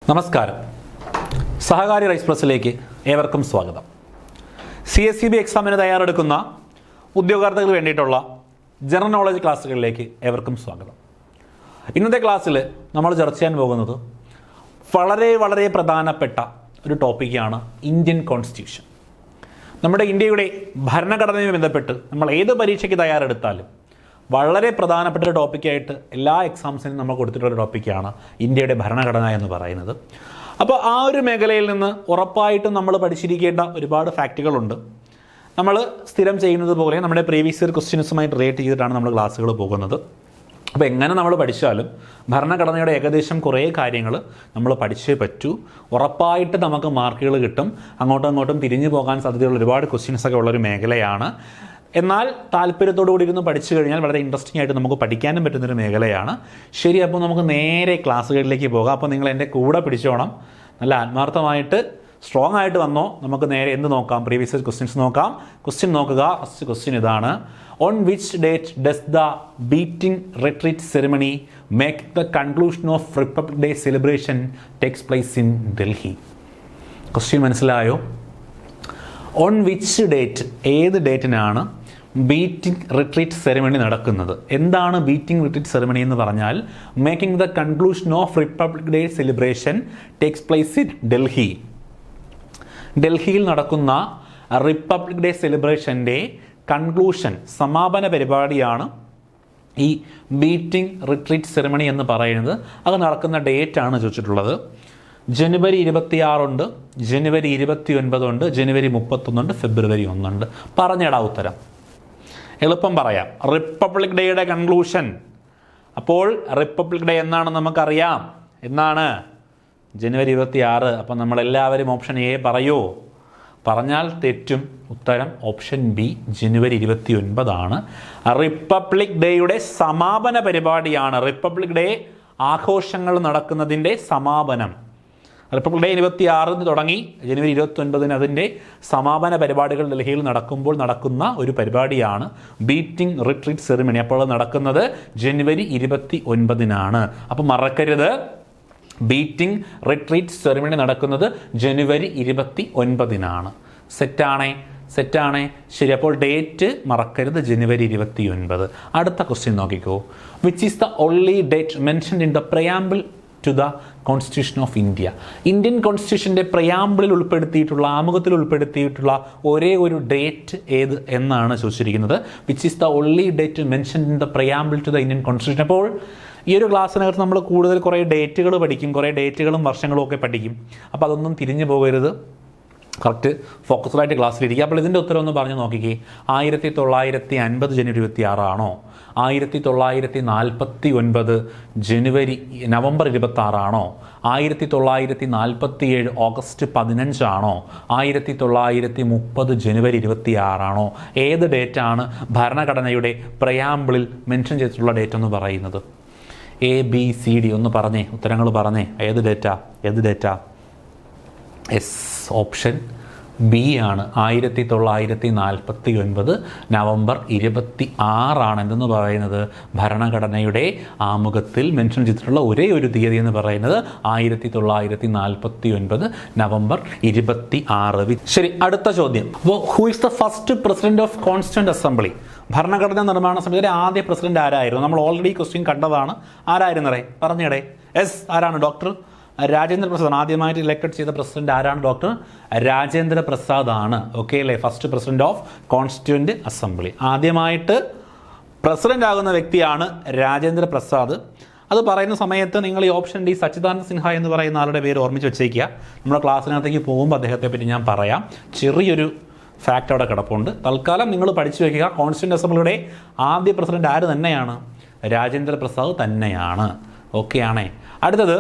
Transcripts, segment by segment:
നമസ്കാരം. സഹകാരി റൈസ് പ്രസ്സിലേക്ക് ഏവർക്കും സ്വാഗതം. CSEB എക്സാമിന് തയ്യാറെടുക്കുന്ന ഉദ്യോഗാർത്ഥികൾക്ക് വേണ്ടിയിട്ടുള്ള ജനറൽ നോളജ് ക്ലാസ്സുകളിലേക്ക് ഏവർക്കും സ്വാഗതം. ഇന്നത്തെ ക്ലാസ്സിൽ നമ്മൾ ചർച്ച ചെയ്യാൻ പോകുന്നത് വളരെ പ്രധാനപ്പെട്ട ഒരു ടോപ്പിക്കാണ് ഇന്ത്യൻ കോൺസ്റ്റിറ്റ്യൂഷൻ. നമ്മുടെ ഇന്ത്യയുടെ ഭരണഘടനയുമായി ബന്ധപ്പെട്ട് നമ്മൾ ഏത് പരീക്ഷയ്ക്ക് തയ്യാറെടുത്താലും വളരെ പ്രധാനപ്പെട്ട ഒരു ടോപ്പിക്കായിട്ട് എല്ലാ എക്സാംസിനും നമ്മൾ കൊടുത്തിട്ടുള്ള ടോപ്പിക്കാണ് ഇന്ത്യയുടെ ഭരണഘടന എന്ന് പറയുന്നത്. അപ്പോൾ ആ ഒരു മേഖലയിൽ നിന്ന് ഉറപ്പായിട്ടും നമ്മൾ പഠിച്ചിരിക്കേണ്ട ഒരുപാട് ഫാക്റ്റുകളുണ്ട്. നമ്മൾ സ്ഥിരം ചെയ്യുന്നത് പോലെ നമ്മുടെ പ്രീവിയസ് ഇയർ ക്വസ്റ്റ്യൻസുമായി റിലേറ്റ് ചെയ്തിട്ടാണ് നമ്മൾ ക്ലാസ്സുകൾ പോകുന്നത്. അപ്പോൾ എങ്ങനെ നമ്മൾ പഠിച്ചാലും ഭരണഘടനയുടെ ഏകദേശം കുറേ കാര്യങ്ങൾ നമ്മൾ പഠിച്ചേ പറ്റൂ. ഉറപ്പായിട്ട് നമുക്ക് മാർക്കുകൾ കിട്ടും. അങ്ങോട്ടും തിരിഞ്ഞു പോകാൻ സാധ്യതയുള്ള ഒരുപാട് ക്വസ്റ്റ്യൻസൊക്കെ ഉള്ളൊരു മേഖലയാണ്. എന്നാൽ താല്പര്യത്തോടു കൂടി ഇരുന്ന് പഠിച്ചു കഴിഞ്ഞാൽ വളരെ ഇൻട്രസ്റ്റിംഗ് ആയിട്ട് നമുക്ക് പഠിക്കാനും പറ്റുന്നൊരു മേഖലയാണ്. ശരി, അപ്പോൾ നമുക്ക് നേരെ ക്ലാസ്സുകളിലേക്ക് പോകാം. അപ്പോൾ നിങ്ങൾ എൻ്റെ കൂടെ പിടിച്ചോണം, നല്ല ആത്മാർത്ഥമായിട്ട് സ്ട്രോങ് ആയിട്ട് വന്നോ. നമുക്ക് നേരെ എന്ത് നോക്കാം? പ്രീവിയസ് ഇയർ ക്വസ്റ്റ്യൻസ് നോക്കാം. ക്വസ്റ്റ്യൻ നോക്കുക. ഫസ്റ്റ് ക്വസ്റ്റ്യൻ ഇതാണ്: on which date does the beating retreat ceremony make the conclusion of republic day celebration takes place in Delhi? Question മനസ്സിലായോ? ഓൺ വിച്ച് ഡേറ്റ്, ഏത് ഡേറ്റിനാണ് ബീറ്റിംഗ് റിട്രീറ്റ് സെറിമണി നടക്കുന്നത്? എന്താണ് beating retreat ceremony എന്ന് പറഞ്ഞാൽ? Making the conclusion of republic day celebration takes place in Delhi. ഡൽഹിയിൽ നടക്കുന്ന republic day സെലിബ്രേഷൻ്റെ conclusion, സമാപന പരിപാടിയാണ് ഈ ബീറ്റിംഗ് റിട്രീറ്റ് സെറിമണി എന്ന് പറയുന്നത്. അത് നടക്കുന്ന ഡേറ്റാണ് ചോദിച്ചിട്ടുള്ളത്. ജനുവരി 26 ഉണ്ട്, ജനുവരി 29 ഉണ്ട്, ജനുവരി 31 ഉണ്ട്, ഫെബ്രുവരി 1 ഉണ്ട്. പറഞ്ഞിടാം ഉത്തരം. എളുപ്പം പറയാം. റിപ്പബ്ലിക് ഡേയുടെ കൺക്ലൂഷൻ. അപ്പോൾ റിപ്പബ്ലിക് ഡേ എന്നാണെന്ന് നമുക്കറിയാം. എന്നാണ്? ജനുവരി 26. അപ്പം നമ്മളെല്ലാവരും ഓപ്ഷൻ എ പറയൂ. പറഞ്ഞാൽ തെറ്റും. ഉത്തരം ഓപ്ഷൻ ബി, ജനുവരി 29 ആണ്. റിപ്പബ്ലിക് ഡേയുടെ സമാപന പരിപാടിയാണ്. റിപ്പബ്ലിക് ഡേ ആഘോഷങ്ങൾ നടക്കുന്നതിൻ്റെ സമാപനം. റിപ്പബ്ലിക് ഡേ 26 തുടങ്ങി ജനുവരി 29 അതിൻ്റെ സമാപന പരിപാടികൾ ഡൽഹിയിൽ നടക്കുമ്പോൾ നടക്കുന്ന ഒരു പരിപാടിയാണ് ബീറ്റിംഗ് റിട്രീറ്റ് സെറിമണി. അപ്പോൾ നടക്കുന്നത് ജനുവരി 29. അപ്പം മറക്കരുത്, ബീറ്റിംഗ് റിട്രീറ്റ് സെറിമണി നടക്കുന്നത് ജനുവരി 29. സെറ്റാണേ? ശരി. അപ്പോൾ ഡേറ്റ് മറക്കരുത്, ജനുവരി 29. അടുത്ത ക്വസ്റ്റ്യൻ നോക്കിക്കോ. Which is the only date mentioned in the preamble to the constitution of India? Indian കോൺസ്റ്റിറ്റ്യൂഷൻ്റെ പ്രിയാമ്പിളിൽ ഉൾപ്പെടുത്തിയിട്ടുള്ള, ആമുഖത്തിൽ ഉൾപ്പെടുത്തിയിട്ടുള്ള ഒരേ ഒരു ഡേറ്റ് ഏത് എന്നാണ് ചോദിച്ചിരിക്കുന്നത്. Which is the only date mentioned in the preamble to the Indian constitution. അപ്പോൾ ഈ ഒരു ക്ലാസ്സിനകത്ത് നമ്മൾ കൂടുതൽ കുറേ ഡേറ്റുകൾ പഠിക്കും, കുറേ ഡേറ്റുകളും വർഷങ്ങളും ഒക്കെ പഠിക്കും. അപ്പോൾ അതൊന്നും തിരിഞ്ഞു പോകരുത്. കറക്റ്റ് ഫോക്കസ്ഡായിട്ട് ക്ലാസ്സിലിരിക്കുക. അപ്പോൾ ഇതിൻ്റെ ഉത്തരം ഒന്ന് പറഞ്ഞു നോക്കിക്കേ. 1950 ജനുവരി 26 ആണോ? 1949 നവംബർ 26 ആണോ? 1947 ഓഗസ്റ്റ് 15 ആണോ? 1930 ജനുവരി 26 ആണോ? ഏത് ഡേറ്റാണ് ഭരണഘടനയുടെ പ്രിയാമ്പിളിൽ മെൻഷൻ ചെയ്തിട്ടുള്ള ഡേറ്റ് എന്ന് പറയുന്നത്? ABCD ഒന്ന് പറഞ്ഞേ, ഉത്തരങ്ങൾ പറഞ്ഞേ. ഏത് ഡേറ്റാ? എസ്, ഓപ്ഷൻ ബി ആണ്. 1949 നവംബർ 26 ആണ് എന്തെന്ന് പറയുന്നത് ഭരണഘടനയുടെ ആമുഖത്തിൽ മെൻഷൻ ചെയ്തിട്ടുള്ള ഒരേ ഒരു തീയതി എന്ന് പറയുന്നത് 1949 നവംബർ 26. ശരി, അടുത്ത ചോദ്യം. അപ്പോൾ who is the first president of constituent assembly? ഭരണഘടനാ നിർമ്മാണ സമിതിയുടെ ആദ്യ പ്രസിഡന്റ് ആരായിരുന്നു? നമ്മൾ ഓൾറെഡി ക്വസ്റ്റ്യൻ കണ്ടതാണ്. ആരായിരുന്നേ? പറഞ്ഞിടേ. എസ്, ആരാണ്? ഡോക്ടർ രാജേന്ദ്ര പ്രസാദ്. ആദ്യമായിട്ട് ഇലക്റ്റഡ് ചെയ്ത പ്രസിഡന്റ് ആരാണ്? ഡോക്ടർ രാജേന്ദ്ര പ്രസാദ് ആണ്. ഓക്കെ അല്ലേ? First president of constituent assembly. ആദ്യമായിട്ട് പ്രസിഡന്റ് ആകുന്ന വ്യക്തിയാണ് രാജേന്ദ്ര പ്രസാദ്. അത് പറയുന്ന സമയത്ത് നിങ്ങൾ ഈ ഓപ്ഷൻ ഡി സച്ചിദാനന്ദ സിൻഹ എന്ന് പറയുന്ന ആളുടെ പേര് ഓർമ്മിച്ച് വെച്ചേക്കുക. നമ്മുടെ ക്ലാസ്സിനകത്തേക്ക് പോകുമ്പോൾ അദ്ദേഹത്തെ പറ്റി ഞാൻ പറയാം. ചെറിയൊരു ഫാക്റ്റ് അവിടെ കിടപ്പുണ്ട്. തൽക്കാലം നിങ്ങൾ പഠിച്ചു വയ്ക്കുക. കോൺസ്റ്റിറ്റ്യൂന്റ് അസംബ്ലിയുടെ ആദ്യ പ്രസിഡന്റ് ആര് തന്നെയാണ്? രാജേന്ദ്ര പ്രസാദ് തന്നെയാണ്. ഓക്കെ ആണേ? അടുത്തത്,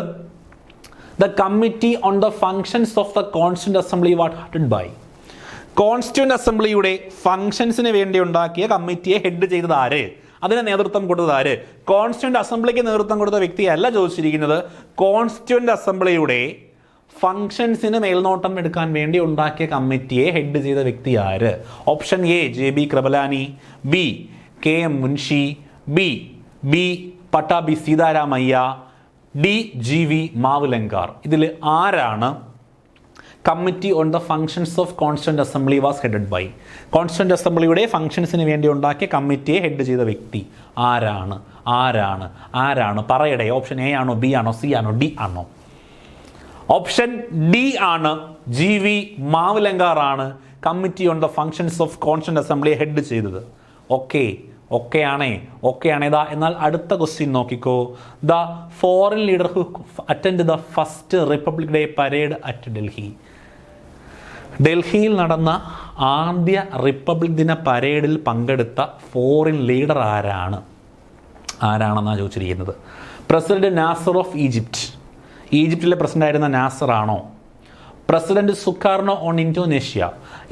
The Committee on the Functions of the Constituent Assembly was headed by? Constituent അസംബ്ലിയുടെ ഫംഗ്ഷൻസിന് വേണ്ടി ഉണ്ടാക്കിയ കമ്മിറ്റിയെ ഹെഡ് ചെയ്തത് ആര്? അതിന് നേതൃത്വം കൊടുത്തത് ആര്? കോൺസ്റ്റിറ്റ്യൂന്റ് അസംബ്ലിക്ക് നേതൃത്വം കൊടുത്ത വ്യക്തിയല്ല ചോദിച്ചിരിക്കുന്നത്. കോൺസ്റ്റിറ്റ്യൂന്റ് അസംബ്ലിയുടെ ഫംഗ്ഷൻസിന് മേൽനോട്ടം എടുക്കാൻ വേണ്ടി ഉണ്ടാക്കിയ കമ്മിറ്റിയെ ഹെഡ് ചെയ്ത വ്യക്തി ആര്? Option A JB Kripalani, B KM Munshi, B Pattabhi Sitaramayya, D G V Mavalankar. ഇതിൽ ആരാണ് committee on the functions of constituent assembly was headed by? Constituent അസംബ്ലിയുടെ ഫംഗ്ഷൻസിന് വേണ്ടി ഉണ്ടാക്കിയ കമ്മിറ്റിയെ ഹെഡ് ചെയ്ത വ്യക്തി ആരാണ്? ആരാണ്? ആരാണ്? പറയടേ. ഓപ്ഷൻ എ ആണോ, ബി ആണോ, സി ആണോ, ഡി ആണോ? ഓപ്ഷൻ ഡി ആണ്. ജി വി മാവുലങ്കാർ ആണ് committee on the functions of constituent assembly head ചെയ്തത്. ഓക്കെ ആണേ. ഇതാ. എന്നാൽ അടുത്ത ക്വസ്റ്റ്യൻ നോക്കിക്കോ. The foreign leader who attend the first republic day parade at Delhi. ഡൽഹിയിൽ നടന്ന ആദ്യ റിപ്പബ്ലിക് ദിന പരേഡിൽ പങ്കെടുത്ത ഫോറിൻ ലീഡർ ആരാണെന്നാണ് ചോദിച്ചിരിക്കുന്നത്. President Nasser of Egypt. ഈജിപ്തിലെ പ്രസിഡന്റ് ആയിരുന്ന നാസർ ആണോ? President Sukarno on Indonesia.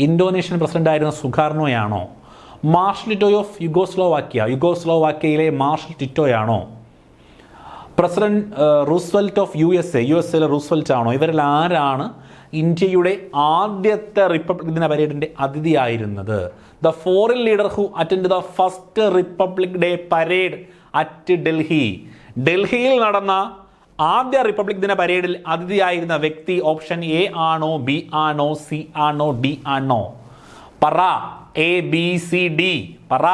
Indonesian president ആയിരുന്ന സുകാർണോയാണോ? മാർഷൽ ടിറ്റോ ഓഫ് യുഗോസ്ലോവാക്യയിലെ മാർഷൽ ടിറ്റോയാണോ? President Roosevelt of U S എയിലെ റൂസ്വെൽറ്റ് ആണോ? ഇവരിൽ ആരാണ് ഇന്ത്യയുടെ ആദ്യത്തെ റിപ്പബ്ലിക് ദിന പരേഡിന്റെ അതിഥിയായിരുന്നത്? The foreign leader who attend the first republic day parade at Delhi. ഡൽഹിയിൽ നടന്ന ആദ്യ റിപ്പബ്ലിക് ദിന പരേഡിൽ അതിഥിയായിരുന്ന വ്യക്തി ഓപ്ഷൻ എ ആണോ, ബി ആണോ, സി ആണോ, ഡി ആണോ? പറ. A B C D. പറ.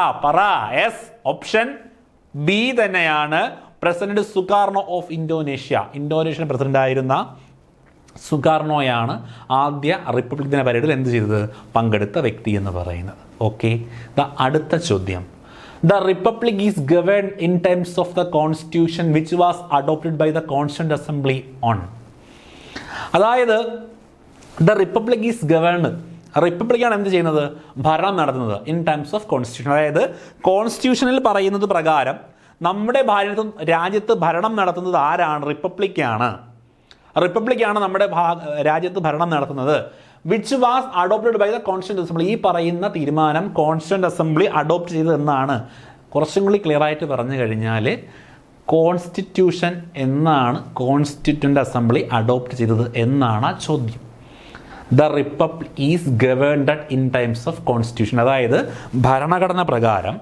യെസ്, ഓപ്ഷൻ ബി തന്നെയാണ്. President Sukarno of Indonesian president ആയിരുന്ന സുകാർണോയാണ് ആദ്യ റിപ്പബ്ലിക് ദിന പരേഡിൽ എന്ത് ചെയ്തത്? പങ്കെടുത്ത വ്യക്തി എന്ന് പറയുന്നത്. ഓക്കെ. അടുത്ത ചോദ്യം. The republic is governed in terms of the constitution which was adopted by the Constituent Assembly on. അതായത് the republic is governed, റിപ്പബ്ലിക്കാണ് എന്ത് ചെയ്യുന്നത്? ഭരണം നടത്തുന്നത് ഇൻ ടേംസ് ഓഫ് കോൺസ്റ്റിറ്റ്യൂഷൻ. അതായത് കോൺസ്റ്റിറ്റ്യൂഷനിൽ പറയുന്നത് പ്രകാരം നമ്മുടെ രാജ്യത്ത് ഭരണം നടത്തുന്നത് ആരാണ്? റിപ്പബ്ലിക്കാണ് നമ്മുടെ രാജ്യത്ത് ഭരണം നടത്തുന്നത്. Which was adopted by the constituent assembly. ഈ പറയുന്ന തീരുമാനം കോൺസ്റ്റിറ്റ്യൂന്റ് അസംബ്ലി അഡോപ്റ്റ് ചെയ്തതെന്നാണ്. കുറച്ചും കൂടി ക്ലിയർ ആയിട്ട് പറഞ്ഞു കഴിഞ്ഞാൽ കോൺസ്റ്റിറ്റ്യൂഷൻ എന്നാണ് കോൺസ്റ്റിറ്റ്യൂന്റ് അസംബ്ലി അഡോപ്റ്റ് ചെയ്തത് എന്നാണ് ആ ചോദ്യം. The republic is governed in times of constitution. അതായത് ഭരണഘടന പ്രകാരം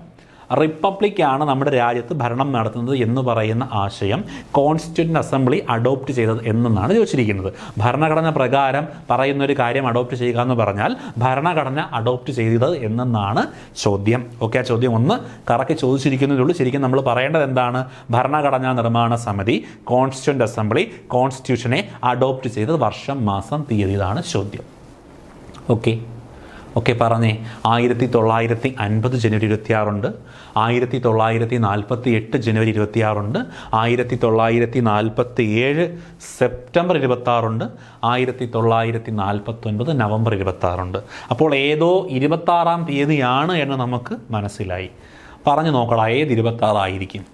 റിപ്പബ്ലിക്കാണ് നമ്മുടെ രാജ്യത്ത് ഭരണം നടത്തുന്നത് എന്ന് പറയുന്ന ആശയം കോൺസ്റ്റിറ്റ്യൂന്റ് അസംബ്ലി അഡോപ്റ്റ് ചെയ്തത് എന്നാണ് ചോദിച്ചിരിക്കുന്നത്. ഭരണഘടന പ്രകാരം പറയുന്ന ഒരു കാര്യം അഡോപ്റ്റ് ചെയ്യുക എന്ന് പറഞ്ഞാൽ ഭരണഘടന അഡോപ്റ്റ് ചെയ്തത് എന്നാണ് ചോദ്യം. ഓക്കെ, ആ ചോദ്യം ഒന്ന് കറക്റ്റ് ചോദിച്ചിരിക്കുന്നതേ ഉള്ളൂ. ശരിക്കും നമ്മൾ പറയേണ്ടത് എന്താണ്? ഭരണഘടനാ നിർമ്മാണ സമിതി കോൺസ്റ്റിറ്റ്യൂന്റ് അസംബ്ലി കോൺസ്റ്റിറ്റ്യൂഷനെ അഡോപ്റ്റ് ചെയ്തത് വർഷം, മാസം, തീയതി. ഇതാണ് ചോദ്യം. ഓക്കെ പറഞ്ഞേ. 1950 ജനുവരി 26 1948 ജനുവരി 26 1947 സെപ്റ്റംബർ 26 1949 നവംബർ 26. അപ്പോൾ ഏതോ 26-ാം തീയതിയാണ് എന്ന് നമുക്ക് മനസ്സിലായി. പറഞ്ഞു നോക്കടാ, ഏത് 26 ആയിരിക്കും?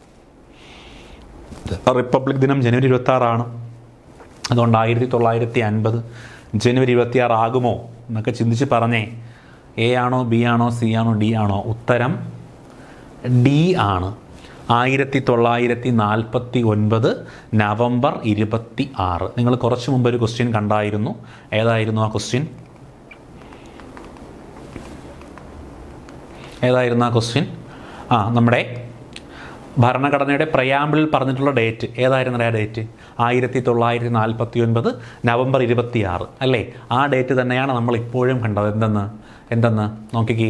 റിപ്പബ്ലിക് ദിനം ജനുവരി 26 അതുകൊണ്ട് 1950 ജനുവരി 26 ആകുമോ എന്നൊക്കെ ചിന്തിച്ച് പറഞ്ഞേ. എ ആണോ, ബി ആണോ, സി ആണോ, ഡി ആണോ? ഉത്തരം ഡി ആണ്. 1949 നവംബർ 26. നിങ്ങൾ കുറച്ച് മുമ്പ് ഒരു ക്വസ്റ്റ്യൻ കണ്ടായിരുന്നു. ഏതായിരുന്നു ആ ക്വസ്റ്റ്യൻ? നമ്മുടെ ഭരണഘടനയുടെ പ്രയാമ്പിളിൽ പറഞ്ഞിട്ടുള്ള ഡേറ്റ് ഏതായിരുന്നു? ആ ഡേറ്റ് 1949 നവംബർ 26 അല്ലേ? ആ ഡേറ്റ് തന്നെയാണ് നമ്മൾ ഇപ്പോഴും കണ്ടത്. എന്തെന്ന് നോക്കിക്കേ.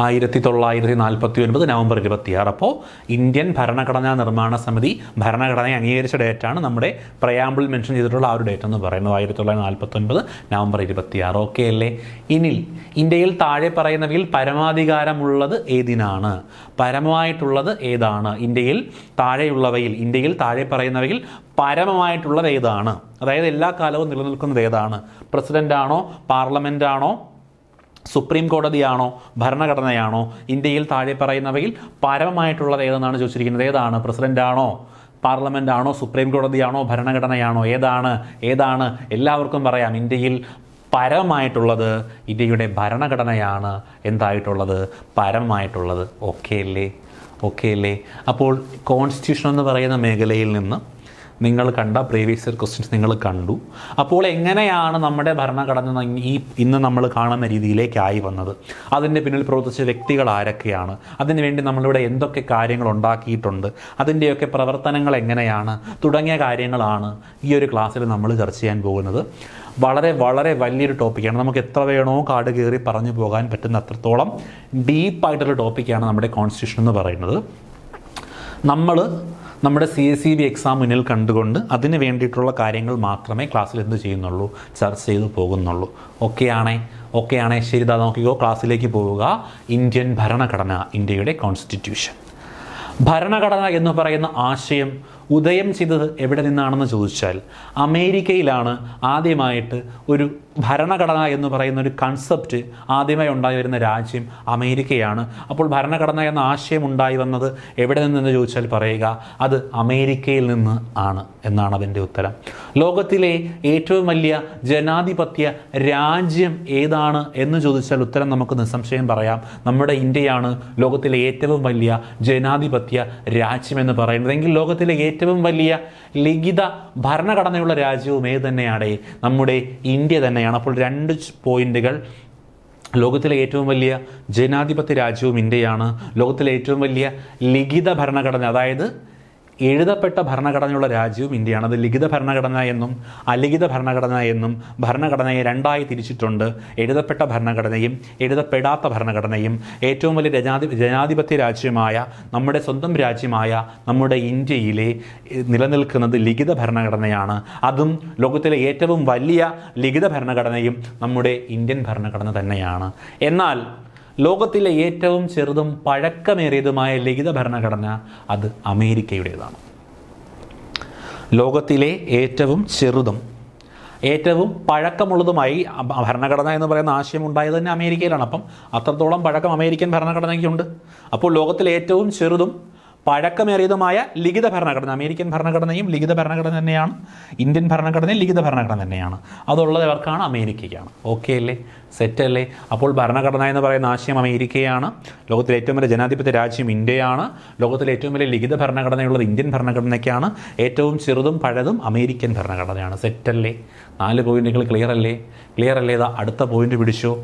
1949 നവംബർ 26. അപ്പോൾ ഇന്ത്യൻ ഭരണഘടനാ നിർമ്മാണ സമിതി ഭരണഘടനയെ അംഗീകരിച്ച ഡേറ്റാണ് നമ്മുടെ പ്രയാമ്പിൾ മെൻഷൻ ചെയ്തിട്ടുള്ള ആ ഒരു ഡേറ്റ് എന്ന് പറയുന്നത് 1949 നവംബർ 26. ഓക്കെ അല്ലേ? ഇനി ഇന്ത്യയിൽ താഴെ പറയുന്നവയിൽ പരമാധികാരമുള്ളത് ഏതിനാണ്? പരമമായിട്ടുള്ളത് ഏതാണ്? ഇന്ത്യയിൽ താഴെ പറയുന്നവയിൽ പരമമായിട്ടുള്ളത് ഏതാണ്? അതായത് എല്ലാ കാലവും നിലനിൽക്കുന്നത് ഏതാണ്? പ്രസിഡന്റ് ആണോ, പാർലമെന്റ് ആണോ, സുപ്രീം കോടതിയാണോ, ഭരണഘടനയാണോ? ഇന്ത്യയിൽ താഴെ പറയുന്നവയിൽ പരമമായിട്ടുള്ളത് ഏതെന്നാണ് ചോദിച്ചിരിക്കുന്നത്. ഏതാണ്? പ്രസിഡന്റ് ആണോ, പാർലമെന്റ് ആണോ, സുപ്രീം കോടതിയാണോ, ഭരണഘടനയാണോ? ഏതാണ്? എല്ലാവർക്കും പറയാം. ഇന്ത്യയിൽ പരമമായിട്ടുള്ളത് ഇന്ത്യയുടെ ഭരണഘടനയാണ്. എന്തായിട്ടുള്ളത്? പരമമായിട്ടുള്ളത്. ഓക്കെ അല്ലേ? അപ്പോൾ കോൺസ്റ്റിറ്റ്യൂഷൻ എന്ന് പറയുന്ന മേഖലയിൽ നിന്ന് നിങ്ങൾ കണ്ട പ്രീവിയസ് ഇയർ ക്വസ്റ്റ്യൻസ് നിങ്ങൾ കണ്ടു. അപ്പോൾ എങ്ങനെയാണ് നമ്മുടെ ഭരണഘടന ഇന്ന് നമ്മൾ കാണുന്ന രീതിയിലേക്കായി വന്നത്, അതിൻ്റെ പിന്നിൽ പ്രവർത്തിച്ച വ്യക്തികൾ ആരൊക്കെയാണ്, അതിനുവേണ്ടി നമ്മളിവിടെ എന്തൊക്കെ കാര്യങ്ങൾ ഉണ്ടാക്കിയിട്ടുണ്ട്, അതിൻ്റെയൊക്കെ പ്രവർത്തനങ്ങൾ എങ്ങനെയാണ് തുടങ്ങിയ കാര്യങ്ങളാണ് ഈ ഒരു ക്ലാസ്സിൽ നമ്മൾ ചർച്ച ചെയ്യാൻ പോകുന്നത്. വളരെ വളരെ വലിയൊരു ടോപ്പിക്കാണ്. നമുക്ക് എത്ര വേണോ കാട് കയറി പറഞ്ഞു പോകാൻ പറ്റുന്ന അത്രത്തോളം ഡീപ്പായിട്ടുള്ള ടോപ്പിക്കാണ് നമ്മുടെ കോൺസ്റ്റിറ്റ്യൂഷൻ എന്ന് പറയുന്നത്. നമ്മൾ നമ്മുടെ CSEB എക്സാം മുന്നിൽ കണ്ടുകൊണ്ട് അതിന് വേണ്ടിയിട്ടുള്ള കാര്യങ്ങൾ മാത്രമേ ക്ലാസ്സിൽ എന്ത് ചെയ്യുന്നുള്ളൂ, ചർച്ച ചെയ്തു പോകുന്നുള്ളൂ. ഓക്കെ ആണേ ശരി. ഇതാ നോക്കിക്കോ, ക്ലാസ്സിലേക്ക് പോവുക. ഇന്ത്യൻ ഭരണഘടന, ഇന്ത്യയുടെ കോൺസ്റ്റിറ്റ്യൂഷൻ. ഭരണഘടന എന്ന് പറയുന്ന ആശയം ഉദയം ചെയ്തത് എവിടെ നിന്നാണെന്ന് ചോദിച്ചാൽ അമേരിക്കയിലാണ് ആദ്യമായിട്ട് ഒരു ഭരണഘടന എന്ന് പറയുന്ന ഒരു കൺസെപ്റ്റ് ആദ്യമായി ഉണ്ടായി വരുന്ന രാജ്യം അമേരിക്കയാണ്. അപ്പോൾ ഭരണഘടന എന്ന ആശയം ഉണ്ടായി വന്നത് എവിടെ നിന്നെന്ന് ചോദിച്ചാൽ പറയുക അത് അമേരിക്കയിൽ നിന്ന് ആണ് എന്നാണ് അതിൻ്റെ ഉത്തരം. ലോകത്തിലെ ഏറ്റവും വലിയ ജനാധിപത്യ രാജ്യം ഏതാണ് എന്ന് ചോദിച്ചാൽ ഉത്തരം നമുക്ക് നിസ്സംശയം പറയാം, നമ്മുടെ ഇന്ത്യയാണ് ലോകത്തിലെ ഏറ്റവും വലിയ ജനാധിപത്യ രാജ്യം എന്ന് പറയുന്നത്. എങ്കിൽ ലോകത്തിലെ ഏറ്റവും വലിയ ലിഖിത ഭരണഘടനയുള്ള രാജ്യവും ഏത് തന്നെയാണ്? നമ്മുടെ ഇന്ത്യ തന്നെയാണ്. അപ്പോൾ 2 പോയിന്റുകൾ. ലോകത്തിലെ ഏറ്റവും വലിയ ജനാധിപത്യ രാജ്യവും ഇന്ത്യയാണ്. ലോകത്തിലെ ഏറ്റവും വലിയ ലിഖിത ഭരണഘടന, അതായത് എഴുതപ്പെട്ട ഭരണഘടനയുള്ള രാജ്യവും ഇന്ത്യയാണ്. അത് ലിഖിത ഭരണഘടന എന്നും അലിഖിത ഭരണഘടന എന്നും ഭരണഘടനയെ 2ആയി തിരിച്ചിട്ടുണ്ട്. എഴുതപ്പെട്ട ഭരണഘടനയും എഴുതപ്പെടാത്ത ഭരണഘടനയും. ഏറ്റവും വലിയ ജനാധിപത്യ രാജ്യമായ നമ്മുടെ സ്വന്തം രാജ്യമായ നമ്മുടെ ഇന്ത്യയിലെ നിലനിൽക്കുന്നത് ലിഖിത ഭരണഘടനയാണ്. അതും ലോകത്തിലെ ഏറ്റവും വലിയ ലിഖിത ഭരണഘടനയും നമ്മുടെ ഇന്ത്യൻ ഭരണഘടന തന്നെയാണ്. എന്നാൽ ലോകത്തിലെ ഏറ്റവും ചെറുതും പഴക്കമേറിയതുമായ ലിഖിത ഭരണഘടന അത് അമേരിക്കയുടേതാണ്. ലോകത്തിലെ ഏറ്റവും ചെറുതും ഏറ്റവും പഴക്കമുള്ളതുമായി ഭരണഘടന എന്ന് പറയുന്ന ആശയം ഉണ്ടായത് തന്നെ അമേരിക്കയിലാണ്. അപ്പം അത്രത്തോളം പഴക്കം അമേരിക്കൻ ഭരണഘടനയ്ക്കുണ്ട്. അപ്പോൾ ലോകത്തിലെ ഏറ്റവും ചെറുതും പഴക്കമേറിയതുമായ ലിഖിത ഭരണഘടന, അമേരിക്കൻ ഭരണഘടനയും ലിഖിത ഭരണഘടന തന്നെയാണ്, ഇന്ത്യൻ ഭരണഘടനയും ലിഖിത ഭരണഘടന തന്നെയാണ്. അതുള്ളത് ഇവർക്കാണ്, അമേരിക്കയ്ക്കാണ്. ഓക്കെ അല്ലേ, സെറ്റല്ലേ? അപ്പോൾ ഭരണഘടന എന്ന് പറയുന്ന ആശയം അമേരിക്കയാണ്. ലോകത്തിലെ ഏറ്റവും വലിയ ജനാധിപത്യ രാജ്യം ഇന്ത്യയാണ്. ലോകത്തിലെ ഏറ്റവും വലിയ ലിഖിത ഭരണഘടനയുള്ളത് ഇന്ത്യൻ ഭരണഘടനയ്ക്കാണ്. ഏറ്റവും ചെറുതും പഴതും അമേരിക്കൻ ഭരണഘടനയാണ്. സെറ്റല്ലേ? 4 പോയിന്റുകൾ ക്ലിയർ അല്ലേ? ഇതാ അടുത്ത പോയിന്റ് പിടിച്ചോ.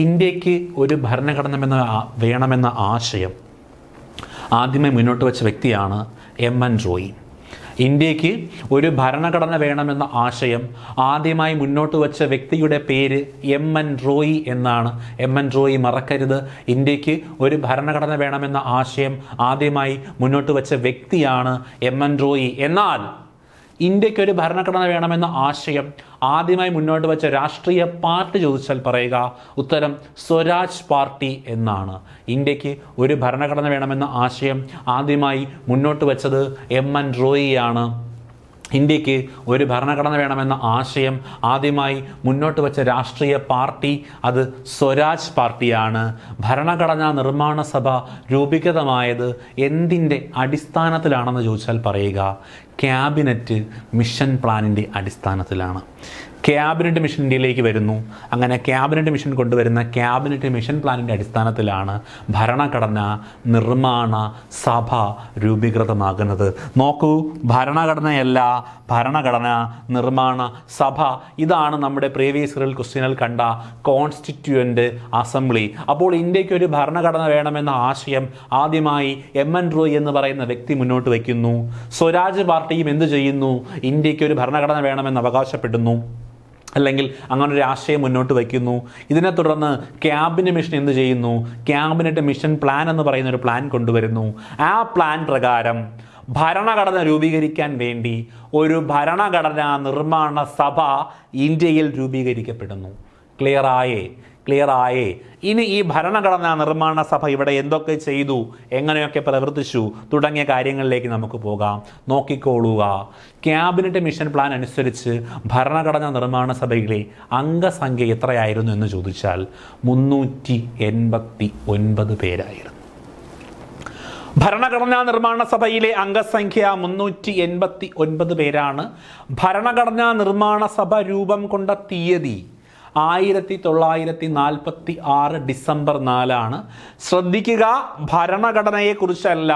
ഇന്ത്യക്ക് ഒരു ഭരണഘടന വേണമെന്ന ആശയം ആദ്യമേ മുന്നോട്ട് വെച്ച വ്യക്തിയാണ് MN റോയി. ഇന്ത്യക്ക് ഒരു ഭരണഘടന വേണമെന്ന ആശയം ആദ്യമായി മുന്നോട്ട് വെച്ച വ്യക്തിയുടെ പേര് MN റോയി എന്നാണ്. MN റോയി മറക്കരുത്. ഇന്ത്യക്ക് ഒരു ഭരണഘടന വേണമെന്ന ആശയം ആദ്യമായി മുന്നോട്ട് വെച്ച വ്യക്തിയാണ് MN റോയി. എന്നാൽ ഇന്ത്യക്ക് ഒരു ഭരണഘടന വേണമെന്ന ആശയം ആദ്യമായി മുന്നോട്ട് വെച്ച രാഷ്ട്രീയ പാർട്ടി ചോദിച്ചാൽ പറയുക ഉത്തരം സ്വരാജ് പാർട്ടി എന്നാണ്. ഇന്ത്യക്ക് ഒരു ഭരണഘടന വേണമെന്ന ആശയം ആദ്യമായി മുന്നോട്ട് വെച്ചത് MN റോയിയാണ്. ഇന്ത്യക്ക് ഒരു ഭരണഘടന വേണമെന്ന ആശയം ആദ്യമായി മുന്നോട്ട് വെച്ച രാഷ്ട്രീയ പാർട്ടി അത് സ്വരാജ് പാർട്ടിയാണ്. ഭരണഘടനാ നിർമ്മാണ സഭ രൂപീകൃതമായത് എന്തിൻ്റെ അടിസ്ഥാനത്തിലാണെന്ന് ചോദിച്ചാൽ പറയുക ക്യാബിനറ്റ് മിഷൻ പ്ലാനിൻ്റെ അടിസ്ഥാനത്തിലാണ്. ക്യാബിനറ്റ് മിഷൻ ഇന്ത്യയിലേക്ക് വരുന്നു. അങ്ങനെ ക്യാബിനറ്റ് മിഷൻ കൊണ്ടുവരുന്ന ക്യാബിനറ്റ് മിഷൻ പ്ലാനിൻ്റെ അടിസ്ഥാനത്തിലാണ് ഭരണഘടന നിർമ്മാണ സഭ രൂപീകൃതമാകുന്നത്. നോക്കൂ, ഭരണഘടനയല്ല, ഭരണഘടന നിർമ്മാണ സഭ. ഇതാണ് നമ്മുടെ പ്രീവിയസ് ഇയർ ക്വസ്റ്റ്യനിൽ കണ്ട കോൺസ്റ്റിറ്റ്യൂവൻ്റ് അസംബ്ലി. അപ്പോൾ ഇന്ത്യക്ക് ഒരു ഭരണഘടന വേണമെന്ന ആശയം ആദ്യമായി MN റോയ് എന്ന് പറയുന്ന വ്യക്തി മുന്നോട്ട് വയ്ക്കുന്നു. സ്വരാജ് പാർട്ടിയും എന്ത് ചെയ്യുന്നു? ഇന്ത്യക്ക് ഒരു ഭരണഘടന വേണമെന്ന് അവകാശപ്പെടുന്നു, അല്ലെങ്കിൽ അങ്ങനെ ഒരു ആശയം മുന്നോട്ട് വയ്ക്കുന്നു. ഇതിനെ തുടർന്ന് ക്യാബിനറ്റ് മിഷൻ എന്ത് ചെയ്യുന്നു? ക്യാബിനറ്റ് മിഷൻ പ്ലാൻ എന്ന് പറയുന്ന ഒരു പ്ലാൻ കൊണ്ടുവരുന്നു. ആ പ്ലാൻ പ്രകാരം ഭരണഘടന രൂപീകരിക്കാൻ വേണ്ടി ഒരു ഭരണഘടനാ നിർമ്മാണ സഭ ഇന്ത്യയിൽ രൂപീകരിക്കപ്പെടുന്നു. ക്ലിയർ ആയേ? ഇനി ഈ ഭരണഘടനാ നിർമ്മാണ സഭ ഇവിടെ എന്തൊക്കെ ചെയ്തു, എങ്ങനെയൊക്കെ പ്രവർത്തിച്ചു തുടങ്ങിയ കാര്യങ്ങളിലേക്ക് നമുക്ക് പോകാം. നോക്കിക്കോളുക. ക്യാബിനറ്റ് മിഷൻ പ്ലാൻ അനുസരിച്ച് ഭരണഘടനാ നിർമ്മാണ സഭയിലെ അംഗസംഖ്യ എത്രയായിരുന്നു എന്ന് ചോദിച്ചാൽ 389 പേരായിരുന്നു. ഭരണഘടനാ നിർമ്മാണ സഭയിലെ അംഗസംഖ്യ 389 പേരാണ്. ഭരണഘടനാ നിർമ്മാണ സഭ രൂപം കൊണ്ട തീയതി 1946 ഡിസംബർ 4 ശ്രദ്ധിക്കുക, ഭരണഘടനയെക്കുറിച്ചല്ല,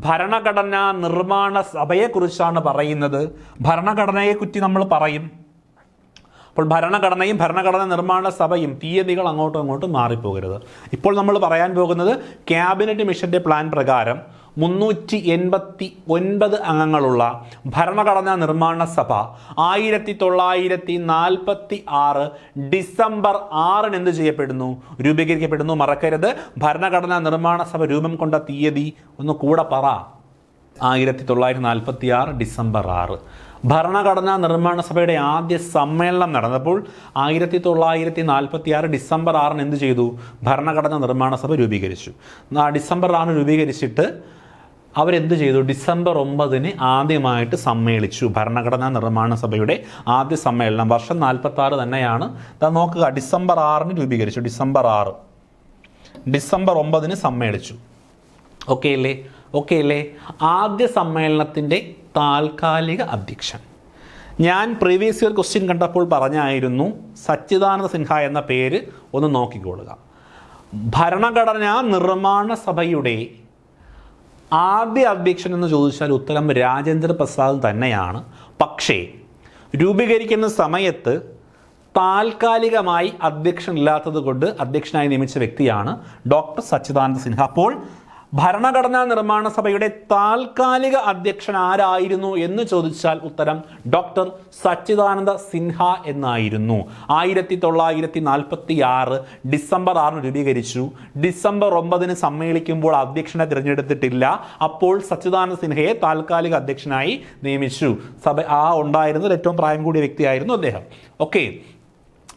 ഭരണഘടനാ നിർമ്മാണ സഭയെക്കുറിച്ചാണ് പറയുന്നത്. ഭരണഘടനയെക്കുറിച്ച് നമ്മൾ പറയും. അപ്പോൾ ഭരണഘടനയും ഭരണഘടനാ നിർമ്മാണ സഭയും തീയതികൾ അങ്ങോട്ടും ഇങ്ങോട്ടും മാറിപ്പോകരുത്. ഇപ്പോൾ നമ്മൾ പറയാൻ പോകുന്നത് ക്യാബിനറ്റ് മിഷന്റെ പ്ലാൻ പ്രകാരം 389 അംഗങ്ങളുള്ള ഭരണഘടനാ നിർമ്മാണ സഭ 1946 ഡിസംബർ 6 എന്ത് ചെയ്യപ്പെടുന്നു? രൂപീകരിക്കപ്പെടുന്നു. മറക്കരുത്, ഭരണഘടനാ നിർമ്മാണ സഭ രൂപം കൊണ്ട തീയതി ഒന്ന് കൂടെ പറ. 1946 ഡിസംബർ 6. ഭരണഘടനാ നിർമ്മാണ സഭയുടെ ആദ്യ സമ്മേളനം നടന്നപ്പോൾ 1946 ഡിസംബർ 6 എന്ത് ചെയ്തു? ഭരണഘടനാ നിർമ്മാണ സഭ രൂപീകരിച്ചു. ഡിസംബർ 6 രൂപീകരിച്ചിട്ട് അവരെന്ത് ചെയ്തു? ഡിസംബർ 9 ആദ്യമായിട്ട് സമ്മേളിച്ചു. ഭരണഘടനാ നിർമ്മാണ സഭയുടെ ആദ്യ സമ്മേളനം വർഷം 46 തന്നെയാണ്. നോക്കുക, ഡിസംബർ 6 രൂപീകരിച്ചു. December 6, December 9 സമ്മേളിച്ചു. ഓക്കെ അല്ലേ? ആദ്യ സമ്മേളനത്തിൻ്റെ താൽക്കാലിക അധ്യക്ഷൻ ഞാൻ പ്രീവിയസ് ഇയർ ക്വസ്റ്റ്യൻ കണ്ടപ്പോൾ പറഞ്ഞായിരുന്നു, സച്ചിദാനന്ദ സിൻഹ എന്ന പേര് ഒന്ന് നോക്കിക്കൊള്ളുക. ഭരണഘടനാ നിർമ്മാണ സഭയുടെ ആദ്യ അധ്യക്ഷൻ എന്ന് ചോദിച്ചാൽ ഉത്തരം രാജേന്ദ്ര പ്രസാദ് തന്നെയാണ്. പക്ഷേ രൂപീകരിക്കുന്ന സമയത്ത് താൽക്കാലികമായി അധ്യക്ഷൻ ഇല്ലാത്തത് കൊണ്ട് അധ്യക്ഷനായി നിയമിച്ച വ്യക്തിയാണ് ഡോക്ടർ സച്ചിദാനന്ദ സിൻഹ. അപ്പോൾ ഭരണഘടനാ നിർമ്മാണ സഭയുടെ താൽക്കാലിക അധ്യക്ഷൻ ആരായിരുന്നു എന്ന് ചോദിച്ചാൽ ഉത്തരം ഡോക്ടർ സച്ചിദാനന്ദ സിൻഹ എന്നായിരുന്നു. 1946 ഡിസംബർ 6 രൂപീകരിച്ചു. ഡിസംബർ 9 സമ്മേളിക്കുമ്പോൾ അധ്യക്ഷനെ തിരഞ്ഞെടുത്തിട്ടില്ല. അപ്പോൾ സച്ചിദാനന്ദ സിൻഹയെ താൽക്കാലിക അധ്യക്ഷനായി നിയമിച്ചു. സഭ ഉണ്ടായിരുന്നത് ഏറ്റവും പ്രായം കൂടിയ വ്യക്തിയായിരുന്നു അദ്ദേഹം. ഓക്കെ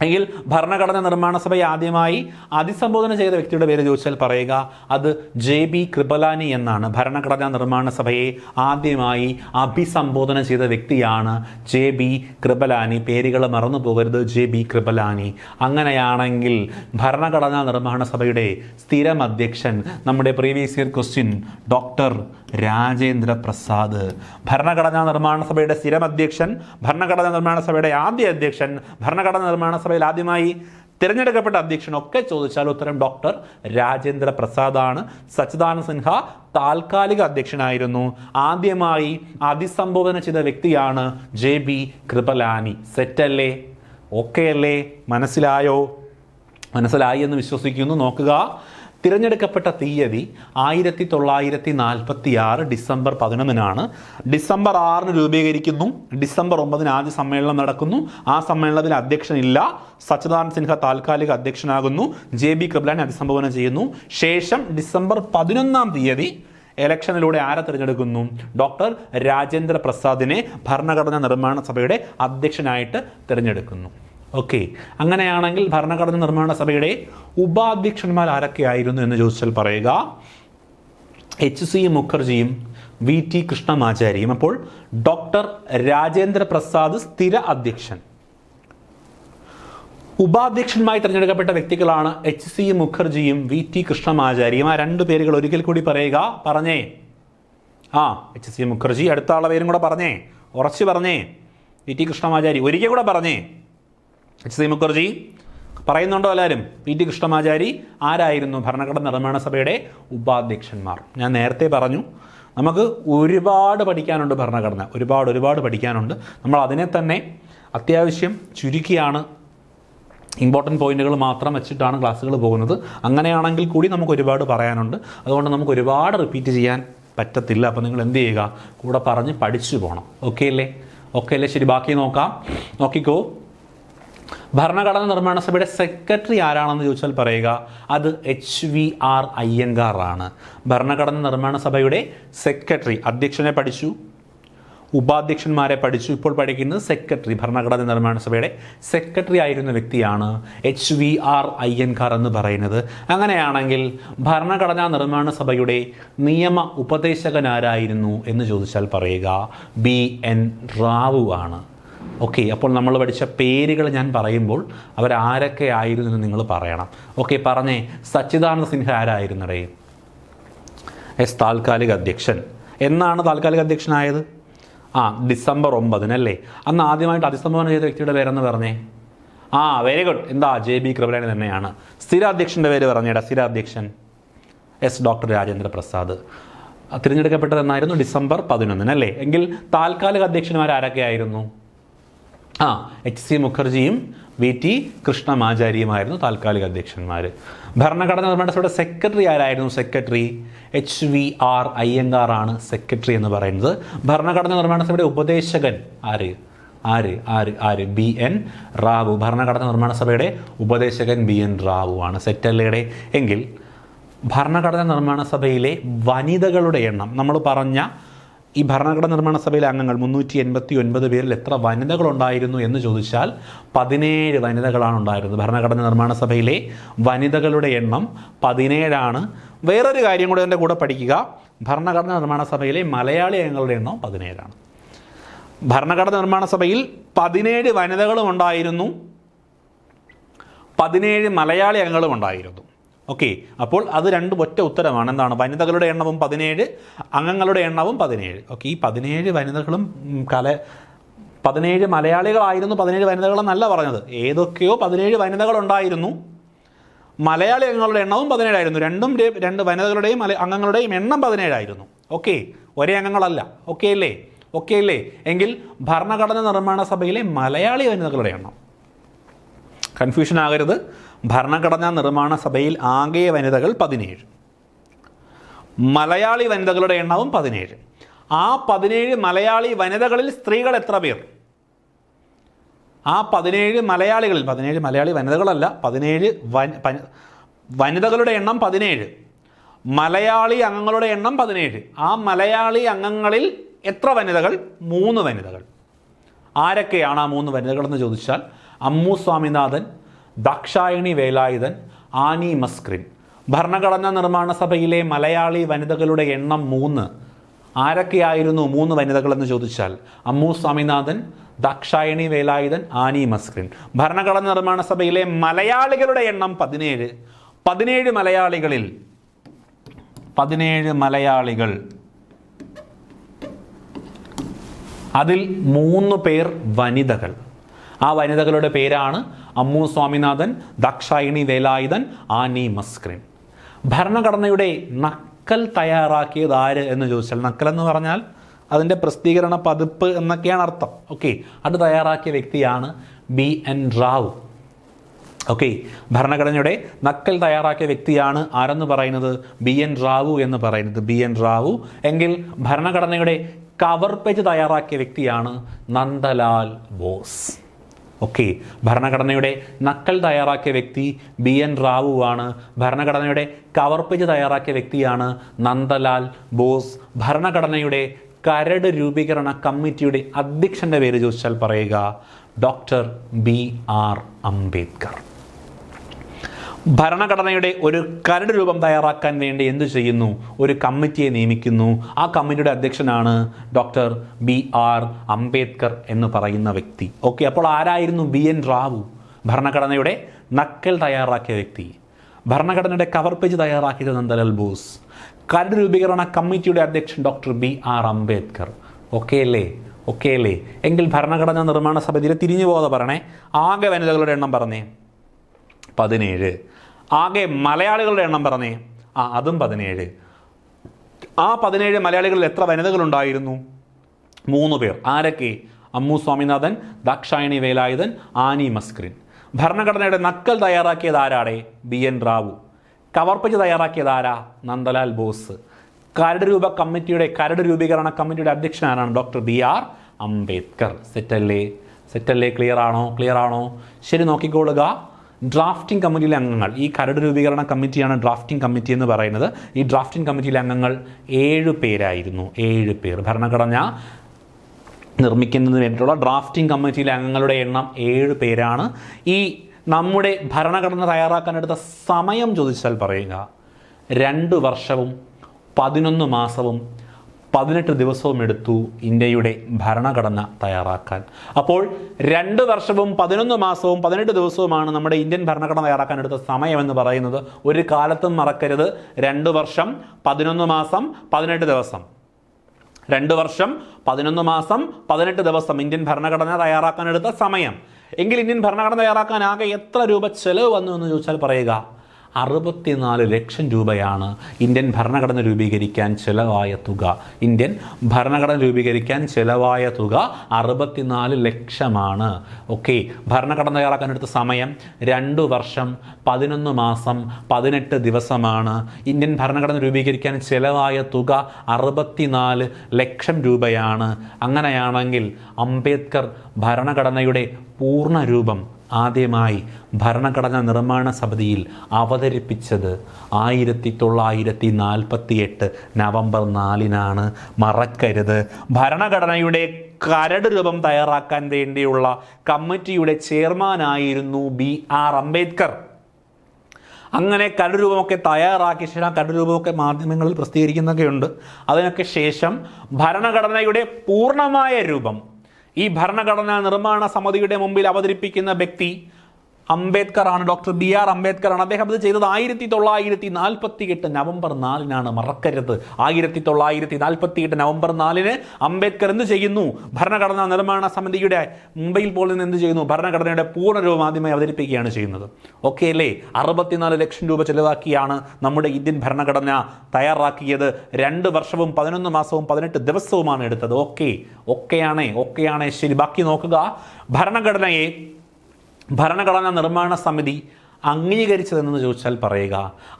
എങ്കിൽ ഭരണഘടനാ നിർമ്മാണ സഭയെ ആദ്യമായി അഭിസംബോധന ചെയ്ത വ്യക്തിയുടെ പേര് ചോദിച്ചാൽ പറയുക അത് JB കൃപലാനി എന്നാണ്. ഭരണഘടനാ നിർമ്മാണ സഭയെ ആദ്യമായി അഭിസംബോധന ചെയ്ത വ്യക്തിയാണ് JB കൃപലാനി. പേരുകൾ മറന്നു പോകരുത്, JB കൃപലാനി. അങ്ങനെയാണെങ്കിൽ ഭരണഘടനാ നിർമ്മാണ സഭയുടെ സ്ഥിരം അധ്യക്ഷൻ നമ്മുടെ previous year question doctor Rajendra Prasad. ഭരണഘടനാ നിർമ്മാണ സഭയുടെ സ്ഥിരം അധ്യക്ഷൻ, ഭരണഘടനാ നിർമ്മാണ സഭയുടെ ആദ്യ അധ്യക്ഷൻ, ഭരണഘടനാ നിർമ്മാണ സഭയിൽ ആദ്യമായി തിരഞ്ഞെടുക്കപ്പെട്ട അധ്യക്ഷൻ ഒക്കെ ചോദിച്ചാൽ ഉത്തരം ഡോക്ടർ രാജേന്ദ്ര പ്രസാദാണ്. സച്ചിദാനന്ദ സിൻഹ താൽക്കാലിക അധ്യക്ഷനായിരുന്നു. ആദ്യമായി അഭിസംബോധന ചെയ്ത വ്യക്തിയാണ് JB കൃപലാനി. സെറ്റല്ലേ? ഓക്കെ അല്ലേ? മനസ്സിലായി എന്ന് വിശ്വസിക്കുന്നു. നോക്കുക, തിരഞ്ഞെടുക്കപ്പെട്ട തീയതി 1946 ഡിസംബർ 11 ഡിസംബർ 6 രൂപീകരിക്കുന്നു. ഡിസംബർ 9 ആദ്യ സമ്മേളനം നടക്കുന്നു. ആ സമ്മേളനത്തിൽ അധ്യക്ഷനില്ല. സച്ചിദാനന്ദ സിൻഹ താൽക്കാലിക അധ്യക്ഷനാകുന്നു. JB കൃപലാനി അഭിസംബോധന ചെയ്യുന്നു. ശേഷം ഡിസംബർ 11 ഇലക്ഷനിലൂടെ ആരെ തിരഞ്ഞെടുക്കുന്നു? ഡോക്ടർ രാജേന്ദ്ര പ്രസാദിനെ ഭരണഘടനാ നിർമ്മാണ സഭയുടെ അധ്യക്ഷനായിട്ട് തിരഞ്ഞെടുക്കുന്നു. ഓക്കെ, അങ്ങനെയാണെങ്കിൽ ഭരണഘടനാ നിർമ്മാണ സഭയുടെ ഉപാധ്യക്ഷന്മാർ ആരൊക്കെയായിരുന്നു എന്ന് ചോദിച്ചാൽ പറയുക HC മുഖർജിയും VT കൃഷ്ണമാചാരിയും. അപ്പോൾ ഡോക്ടർ രാജേന്ദ്ര പ്രസാദ് സ്ഥിര അധ്യക്ഷൻ. ഉപാധ്യക്ഷന്മാരായി തിരഞ്ഞെടുക്കപ്പെട്ട വ്യക്തികളാണ് HC മുഖർജിയും VT കൃഷ്ണമാചാരിയും. ആ രണ്ട് പേരുകൾ ഒരിക്കൽ കൂടി പറയുക. പറഞ്ഞേ. HC മുഖർജി. അടുത്ത ആളുടെ പേരും കൂടെ പറഞ്ഞേ, ഉറച്ചു പറഞ്ഞേ. VT കൃഷ്ണമാചാരി ഒരിക്കൽ കൂടെ പറഞ്ഞേ. HC മുഖർജി പറയുന്നുണ്ടോ എല്ലാവരും? VT കൃഷ്ണമാചാരി ആരായിരുന്നു? ഭരണഘടനാ നിർമ്മാണ സഭയുടെ ഉപാധ്യക്ഷന്മാർ. ഞാൻ നേരത്തെ പറഞ്ഞു നമുക്ക് ഒരുപാട് പഠിക്കാനുണ്ട്. ഭരണഘടന ഒരുപാട് പഠിക്കാനുണ്ട്. നമ്മൾ അതിനെ തന്നെ അത്യാവശ്യം ചുരുക്കിയാണ്, ഇമ്പോർട്ടൻറ്റ് പോയിന്റുകൾ മാത്രം വെച്ചിട്ടാണ് ക്ലാസ്സുകൾ പോകുന്നത്. അങ്ങനെയാണെങ്കിൽ കൂടി നമുക്ക് ഒരുപാട് പറയാനുണ്ട്. അതുകൊണ്ട് നമുക്ക് ഒരുപാട് റിപ്പീറ്റ് ചെയ്യാൻ പറ്റത്തില്ല. അപ്പോൾ നിങ്ങൾ എന്ത് ചെയ്യുക? കൂടെ പറഞ്ഞ് പഠിച്ചു പോകണം. ഓക്കെ അല്ലേ? ശരി, ബാക്കി നോക്കാം. നോക്കിക്കോ. ഭരണഘടനാ നിർമ്മാണ സഭയുടെ സെക്രട്ടറി ആരാണെന്ന് ചോദിച്ചാൽ പറയുക അത് HVR അയ്യങ്കാർ ആണ്. ഭരണഘടനാ നിർമ്മാണ സഭയുടെ സെക്രട്ടറി. അധ്യക്ഷനെ പഠിച്ചു, ഉപാധ്യക്ഷന്മാരെ പഠിച്ചു. ഇപ്പോൾ പഠിക്കുന്നത് സെക്രട്ടറി. ഭരണഘടനാ നിർമ്മാണ സഭയുടെ സെക്രട്ടറി ആയിരുന്ന വ്യക്തിയാണ് HVR അയ്യൻകാർ എന്ന് പറയുന്നത്. അങ്ങനെയാണെങ്കിൽ ഭരണഘടനാ നിർമ്മാണ സഭയുടെ നിയമ ഉപദേശകനാരായിരുന്നു എന്ന് ചോദിച്ചാൽ പറയുക BN റാവു ആണ്. ഓക്കെ, അപ്പോൾ നമ്മൾ പഠിച്ച പേരുകൾ ഞാൻ പറയുമ്പോൾ അവരാരൊക്കെ ആയിരുന്നു എന്ന് നിങ്ങൾ പറയണം. ഓക്കെ, പറഞ്ഞേ. സച്ചിദാനന്ദ സിൻഹ ആരായിരുന്നടേ? താൽക്കാലിക അധ്യക്ഷൻ. എന്നാണ് താൽക്കാലിക അധ്യക്ഷനായത്? ഡിസംബർ 9 അല്ലേ? അന്ന് ആദ്യമായിട്ട് അഭിസംബോധന ചെയ്ത വ്യക്തിയുടെ പേരെന്ന് പറഞ്ഞേ. Very good. എന്താ? JB കൃപലാനി തന്നെയാണ്. സ്ഥിര അധ്യക്ഷൻ്റെ പേര് പറഞ്ഞേടാ. സ്ഥിര അധ്യക്ഷൻ ഡോക്ടർ രാജേന്ദ്ര പ്രസാദ്. തിരഞ്ഞെടുക്കപ്പെട്ടതെന്നായിരുന്നു ഡിസംബർ 11 അല്ലേ? എങ്കിൽ താൽക്കാലിക അധ്യക്ഷന്മാർ ആരൊക്കെയായിരുന്നു? HC മുഖർജിയും VT കൃഷ്ണമാചാരിയുമായിരുന്നു താൽക്കാലിക അധ്യക്ഷന്മാർ. ഭരണഘടനാ നിർമ്മാണ സഭയുടെ സെക്രട്ടറി ആരായിരുന്നു? സെക്രട്ടറി HVR അയ്യങ്കാർ ആണ് സെക്രട്ടറി എന്ന് പറയുന്നത്. ഭരണഘടനാ നിർമ്മാണ സഭയുടെ ഉപദേശകൻ ആര്? BN റാവു. ഭരണഘടനാ നിർമ്മാണ സഭയുടെ ഉപദേശകൻ BN റാവു ആണ്. സെറ്റല്ലേടെ? എങ്കിൽ ഭരണഘടനാ നിർമ്മാണ സഭയിലെ വനിതകളുടെ എണ്ണം നമ്മൾ പറഞ്ഞ ഈ ഭരണഘടനാ നിർമ്മാണ സഭയിലെ അംഗങ്ങൾ 389 പേരിൽ എത്ര വനിതകളുണ്ടായിരുന്നു എന്ന് ചോദിച്ചാൽ 17 വനിതകളാണ് ഉണ്ടായിരുന്നത്. ഭരണഘടനാ നിർമ്മാണ സഭയിലെ വനിതകളുടെ എണ്ണം 17 ആണ്. വേറൊരു കാര്യം കൂടെ എൻ്റെ കൂടെ പഠിക്കുക, ഭരണഘടനാ നിർമ്മാണ സഭയിലെ മലയാളി അംഗങ്ങളുടെ എണ്ണം 17 ആണ്. ഭരണഘടനാ നിർമ്മാണ സഭയിൽ 17 വനിതകളും ഉണ്ടായിരുന്നു, 17 മലയാളി അംഗങ്ങളും ഉണ്ടായിരുന്നു. ഓക്കെ, അപ്പോൾ അത് രണ്ടും ഒറ്റ ഉത്തരമാണ്. എന്താണ്? വനിതകളുടെ എണ്ണവും 17, അംഗങ്ങളുടെ എണ്ണവും 17. ഓക്കെ, ഈ 17 വനിതകളും 17 മലയാളികളായിരുന്നു, 17 വനിതകളെന്നല്ല പറഞ്ഞത്. ഏതൊക്കെയോ 17 വനിതകളുണ്ടായിരുന്നു, മലയാളി അംഗങ്ങളുടെ എണ്ണവും 17 ആയിരുന്നു. രണ്ട് വനിതകളുടെയും അംഗങ്ങളുടെയും എണ്ണം 17 ആയിരുന്നു. ഓക്കെ, ഒരേ അംഗങ്ങളല്ല. ഓക്കെ അല്ലേ? എങ്കിൽ ഭരണഘടനാ നിർമ്മാണ സഭയിലെ മലയാളി വനിതകളുടെ എണ്ണം, കൺഫ്യൂഷൻ ആകരുത്. ഭരണഘടനാ നിർമ്മാണ സഭയിൽ ആകെ വനിതകൾ 17, മലയാളി വനിതകളുടെ എണ്ണവും 17. ആ 17 മലയാളി വനിതകളിൽ സ്ത്രീകൾ എത്ര പേർ? ആ 17 മലയാളികളിൽ, 17 മലയാളി വനിതകളല്ല, 17 വനിതകളുടെ എണ്ണം 17, മലയാളി അംഗങ്ങളുടെ എണ്ണം 17. ആ മലയാളി അംഗങ്ങളിൽ എത്ര വനിതകൾ? 3 വനിതകൾ. ആരൊക്കെയാണ് ആ 3 വനിതകളെന്ന് ചോദിച്ചാൽ അമ്മു സ്വാമിനാഥൻ, ദാക്ഷായണി വേലായുധൻ, ആനി മസ്ക്രിൻ. ഭരണഘടനാ നിർമ്മാണ സഭയിലെ മലയാളി വനിതകളുടെ എണ്ണം 3. ആരൊക്കെയായിരുന്നു 3 വനിതകളെന്ന് ചോദിച്ചാൽ അമ്മു സ്വാമിനാഥൻ, ദാക്ഷായണി വേലായുധൻ, ആനി മസ്ക്രിൻ. ഭരണഘടനാ നിർമ്മാണ സഭയിലെ മലയാളികളുടെ എണ്ണം 17. 17 മലയാളികളിൽ 17 മലയാളികൾ, അതിൽ 3 പേർ വനിതകൾ. ആ വനിതകളുടെ പേരാണ് അമ്മു സ്വാമിനാഥൻ, ദാക്ഷായണി വേലായുധൻ, ആനി മസ്ക്രിൻ. ഭരണഘടനയുടെ നക്കൽ തയ്യാറാക്കിയത് ആര് എന്ന് ചോദിച്ചാൽ, നക്കൽ എന്ന് പറഞ്ഞാൽ അതിൻ്റെ പ്രസിദ്ധീകരണ പതിപ്പ് എന്നൊക്കെയാണ് അർത്ഥം. ഓക്കെ, അത് തയ്യാറാക്കിയ വ്യക്തിയാണ് BN റാവു. ഓക്കെ, ഭരണഘടനയുടെ നക്കൽ തയ്യാറാക്കിയ വ്യക്തിയാണ് ആരെന്ന് പറയുന്നത്? BN റാവു എന്ന് പറയുന്നത്. BN റാവു. എങ്കിൽ ഭരണഘടനയുടെ കവർ പേജ് തയ്യാറാക്കിയ വ്യക്തിയാണ് നന്ദലാൽ ബോസ്. ഓക്കെ, ഭരണഘടനയുടെ നക്കൽ തയ്യാറാക്കിയ വ്യക്തി BN റാവു ആണ്. ഭരണഘടനയുടെ കവർ പേജ് തയ്യാറാക്കിയ വ്യക്തിയാണ് നന്ദലാൽ ബോസ്. ഭരണഘടനയുടെ കരട് രൂപീകരണ കമ്മിറ്റിയുടെ അധ്യക്ഷൻ്റെ പേര് ചോദിച്ചാൽ പറയുക ഡോക്ടർ BR അംബേദ്കർ. ഭരണഘടനയുടെ ഒരു കരട് രൂപം തയ്യാറാക്കാൻ വേണ്ടി എന്ത് ചെയ്യുന്നു? ഒരു കമ്മിറ്റിയെ നിയമിക്കുന്നു. ആ കമ്മിറ്റിയുടെ അധ്യക്ഷനാണ് ഡോക്ടർ BR അംബേദ്കർ എന്ന് പറയുന്ന വ്യക്തി. ഓക്കെ, അപ്പോൾ ആരായിരുന്നു BN റാവു? ഭരണഘടനയുടെ നക്കൽ തയ്യാറാക്കിയ വ്യക്തി. ഭരണഘടനയുടെ കവർ പേജ് തയ്യാറാക്കിയത് നന്ദലാൽ ബോസ്. കരട് രൂപീകരണ കമ്മിറ്റിയുടെ അധ്യക്ഷൻ ഡോക്ടർ BR അംബേദ്കർ. ഓക്കെ അല്ലേ? എങ്കിൽ ഭരണഘടനാ നിർമ്മാണ സഭയിൽ തിരിഞ്ഞു പോകാതെ പറയണേ. ആകെ വനിതകളുടെ എണ്ണം പറഞ്ഞേ 17. ആകെ മലയാളികളുടെ എണ്ണം പറഞ്ഞേ, അതും 17. ആ 17 മലയാളികളിൽ എത്ര വനിതകളുണ്ടായിരുന്നു? 3 പേർ. ആരൊക്കെ? അമ്മു സ്വാമിനാഥൻ, ദാക്ഷായണി വേലായുധൻ, ആനി മസ്ക്രിൻ. ഭരണഘടനയുടെ നക്കൽ തയ്യാറാക്കിയത് ആരാടെ? BN റാവു. കവർ പേജ് തയ്യാറാക്കിയത് ആരാ? നന്ദലാൽ ബോസ്. കരട് രൂപീകരണ കമ്മിറ്റിയുടെ അധ്യക്ഷനാണ് ഡോക്ടർ BR അംബേദ്കർ. സെറ്റല്ലേ? ക്ലിയർ ആണോ? ശരി, നോക്കിക്കോളുക. ഡ്രാഫ്റ്റിംഗ് കമ്മിറ്റിയിലെ അംഗങ്ങൾ, ഈ കരട് രൂപീകരണ കമ്മിറ്റിയാണ് ഡ്രാഫ്റ്റിംഗ് കമ്മിറ്റി എന്ന് പറയുന്നത്. ഈ ഡ്രാഫ്റ്റിംഗ് കമ്മിറ്റിയിലെ അംഗങ്ങൾ 7 പേരായിരുന്നു. 7 പേർ. ഭരണഘടന നിർമ്മിക്കുന്നതിന് വേണ്ടിയിട്ടുള്ള ഡ്രാഫ്റ്റിംഗ് കമ്മിറ്റിയിലെ അംഗങ്ങളുടെ എണ്ണം 7 പേരാണ്. ഈ നമ്മുടെ ഭരണഘടന തയ്യാറാക്കാനെടുത്ത സമയം ചോദിച്ചാൽ പറയുക 2 വർഷവും 11 മാസവും 18 ദിവസവും എടുത്തു ഇന്ത്യയുടെ ഭരണഘടന തയ്യാറാക്കാൻ. അപ്പോൾ 2 വർഷവും 11 മാസവും 18 ദിവസവുമാണ് നമ്മുടെ ഇന്ത്യൻ ഭരണഘടന തയ്യാറാക്കാൻ എടുത്ത സമയം എന്ന് പറയുന്നത്. ഒരു കാലത്തും മറക്കരുത്. 2 വർഷം 11 മാസം 18 ദിവസം. 2 വർഷം 11 മാസം 18 ദിവസം ഇന്ത്യൻ ഭരണഘടന തയ്യാറാക്കാൻ എടുത്ത സമയം. എങ്കിൽ ഇന്ത്യൻ ഭരണഘടന തയ്യാറാക്കാൻ ആകെ എത്ര രൂപ ചെലവ് വന്നു എന്ന് ചോദിച്ചാൽ പറയുക 64 ലക്ഷം രൂപയാണ് ഇന്ത്യൻ ഭരണഘടന രൂപീകരിക്കാൻ ചിലവായ തുക. ഇന്ത്യൻ ഭരണഘടന രൂപീകരിക്കാൻ ചിലവായ തുക 64 ലക്ഷമാണ്. ഓക്കെ, ഭരണഘടന തയ്യാറാക്കാൻ എടുത്ത സമയം 2 വർഷം 11 മാസം 18 ദിവസമാണ്. ഇന്ത്യൻ ഭരണഘടന രൂപീകരിക്കാൻ ചിലവായ തുക 64 ലക്ഷം രൂപയാണ്. അങ്ങനെയാണെങ്കിൽ അംബേദ്കർ ഭരണഘടനയുടെ പൂർണ്ണ രൂപം ആദ്യമായി ഭരണഘടനാ നിർമ്മാണ സമിതിയിൽ അവതരിപ്പിച്ചത് 1948 നവംബർ 4-നാണ്. മറക്കരുത്. ഭരണഘടനയുടെ കരട് രൂപം തയ്യാറാക്കാൻ വേണ്ടിയുള്ള കമ്മിറ്റിയുടെ ചെയർമാനായിരുന്നു BR അംബേദ്കർ. അങ്ങനെ കരട് രൂപമൊക്കെ തയ്യാറാക്കിയ ശേഷം കരട് രൂപമൊക്കെ മാധ്യമങ്ങളിൽ പ്രസിദ്ധീകരിക്കുന്നൊക്കെയുണ്ട്. അതിനൊക്കെ ശേഷം ഭരണഘടനയുടെ പൂർണ്ണമായ രൂപം ഈ ഭരണഘടനാ നിർമ്മാണ സമിതിയുടെ മുമ്പിൽ അവതരിപ്പിക്കുന്ന വ്യക്തി അംബേദ്കർ ആണ്, ഡോക്ടർ BR അംബേദ്കർ ആണ്. അദ്ദേഹം അത് ചെയ്തത് 1948 നവംബർ 4-നാണ്. മറക്കരുത്. 1948 നവംബർ 4-ന് അംബേദ്കർ എന്ത് ചെയ്യുന്നു? ഭരണഘടനാ നിർമ്മാണ സമിതിയുടെ മുംബൈയിൽ പോലും നിന്ന് എന്ത് ചെയ്യുന്നു? ഭരണഘടനയുടെ പൂർണ്ണ രൂപം ആദ്യമായി അവതരിപ്പിക്കുകയാണ് ചെയ്യുന്നത്. ഓക്കെ അല്ലേ? 64 ലക്ഷം രൂപ ചെലവാക്കിയാണ് നമ്മുടെ ഇന്ത്യൻ ഭരണഘടന തയ്യാറാക്കിയത്. 2 വർഷവും 11 മാസവും 18 ദിവസവുമാണ് എടുത്തത്. ഓക്കെയാണ്. ശരി, ബാക്കി നോക്കുക. ഭരണഘടനാ നിർമ്മാണ സമിതി അംഗീകരിച്ചതെന്ന് ചോദിച്ചാൽ പറയുക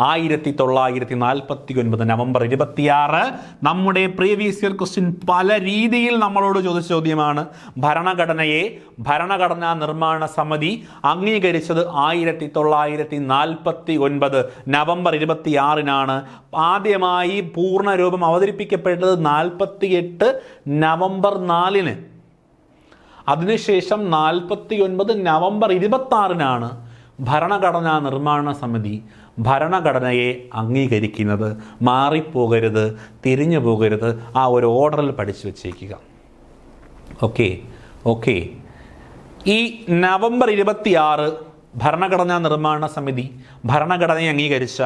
1949 നവംബർ 26. നമ്മുടെ പ്രീവിയസ് ഇയർ ക്വസ്റ്റ്യൻ പല രീതിയിൽ നമ്മളോട് ചോദിച്ച ചോദ്യമാണ്. ഭരണഘടനാ നിർമ്മാണ സമിതി അംഗീകരിച്ചത് 1949 നവംബർ 26-നാണ്. ആദ്യമായി പൂർണ്ണ രൂപം അവതരിപ്പിക്കപ്പെട്ടത് 48 നവംബർ 4-ന്. അതിനുശേഷം 49 നവംബർ 26-നാണ് ഭരണഘടനാ നിർമ്മാണ സമിതി ഭരണഘടനയെ അംഗീകരിക്കുന്നത്. മാറിപ്പോകരുത്, തിരിഞ്ഞു പോകരുത്. ആ ഒരു ഓർഡറിൽ പഠിച്ചു വച്ചേക്കുക. ഓക്കെ. ഈ നവംബർ 26 ഭരണഘടനാ നിർമ്മാണ സമിതി ഭരണഘടനയെ അംഗീകരിച്ച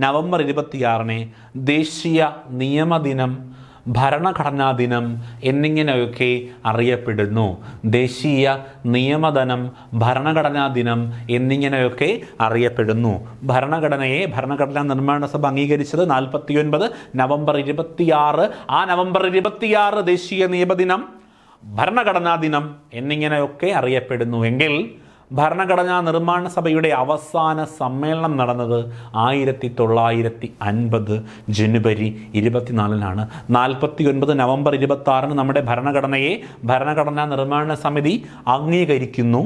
നവംബർ 26-നെ ദേശീയ നിയമദിനം, ഭരണഘടനാ ദിനം എന്നിങ്ങനെയൊക്കെ അറിയപ്പെടുന്നു. ദേശീയ നിയമദിനം, ഭരണഘടനാ ദിനം എന്നിങ്ങനെയൊക്കെ അറിയപ്പെടുന്നു. ഭരണഘടനാ നിർമ്മാണ സഭ അംഗീകരിച്ചത് 49 നവംബർ 26. ആ നവംബർ 26 ദേശീയ നിയമദിനം, ഭരണഘടനാ ദിനം എന്നിങ്ങനെയൊക്കെ അറിയപ്പെടുന്നു. എങ്കിൽ ഭരണഘടനാ നിർമ്മാണ സഭയുടെ അവസാന സമ്മേളനം നടന്നത് 1950 ജനുവരി 24-നാണ്. 49 നവംബർ 26-ന് നമ്മുടെ ഭരണഘടനാ നിർമ്മാണ സമിതി അംഗീകരിക്കുന്നു.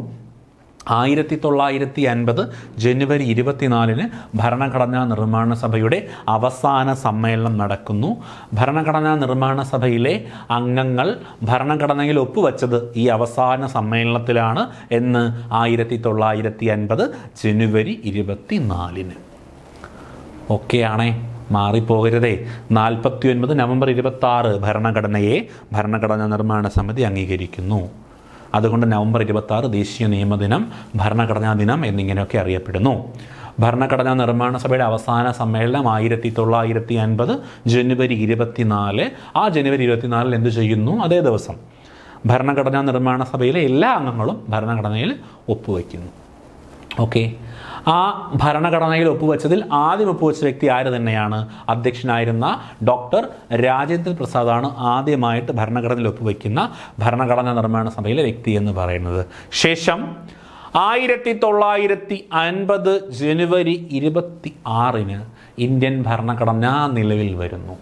1950 ജനുവരി 24-ന് ഭരണഘടനാ നിർമ്മാണ സഭയുടെ അവസാന സമ്മേളനം നടക്കുന്നു. ഭരണഘടനാ നിർമ്മാണ സഭയിലെ അംഗങ്ങൾ ഭരണഘടനയിൽ ഒപ്പുവെച്ചത് ഈ അവസാന സമ്മേളനത്തിലാണ് എന്ന് 1950 ജനുവരി 24-ന്. ഓക്കെയാണേ, മാറിപ്പോകരുതേ. 49 നവംബർ 26 ഭരണഘടനാ നിർമ്മാണ സമിതി അംഗീകരിക്കുന്നു. അതുകൊണ്ട് നവംബർ 26 ദേശീയ നിയമദിനം, ഭരണഘടനാ ദിനം എന്നിങ്ങനെയൊക്കെ അറിയപ്പെടുന്നു. ഭരണഘടനാ നിർമ്മാണ സഭയുടെ അവസാന സമ്മേളനം 1950 ജനുവരി 24. ആ ജനുവരി 24-ൽ എന്ത് ചെയ്യുന്നു? അതേ ദിവസം ഭരണഘടനാ നിർമ്മാണ സഭയിലെ എല്ലാ അംഗങ്ങളും ഭരണഘടനയിൽ ഒപ്പുവയ്ക്കുന്നു. ഓക്കെ. ആ ഭരണഘടനയിൽ ഒപ്പുവെച്ചതിൽ ആദ്യം ഒപ്പുവെച്ച വ്യക്തി ആര് തന്നെയാണ്? അധ്യക്ഷനായിരുന്ന ഡോക്ടർ രാജേന്ദ്ര പ്രസാദാണ് ആദ്യമായിട്ട് ഭരണഘടനയിൽ ഒപ്പുവെക്കുന്ന ഭരണഘടനാ നിർമ്മാണ സഭയിലെ വ്യക്തി എന്ന് പറയുന്നത്. ശേഷം 1950 ജനുവരി 26-ന് ഇന്ത്യൻ ഭരണഘടന നിലവിൽ വരുന്നു.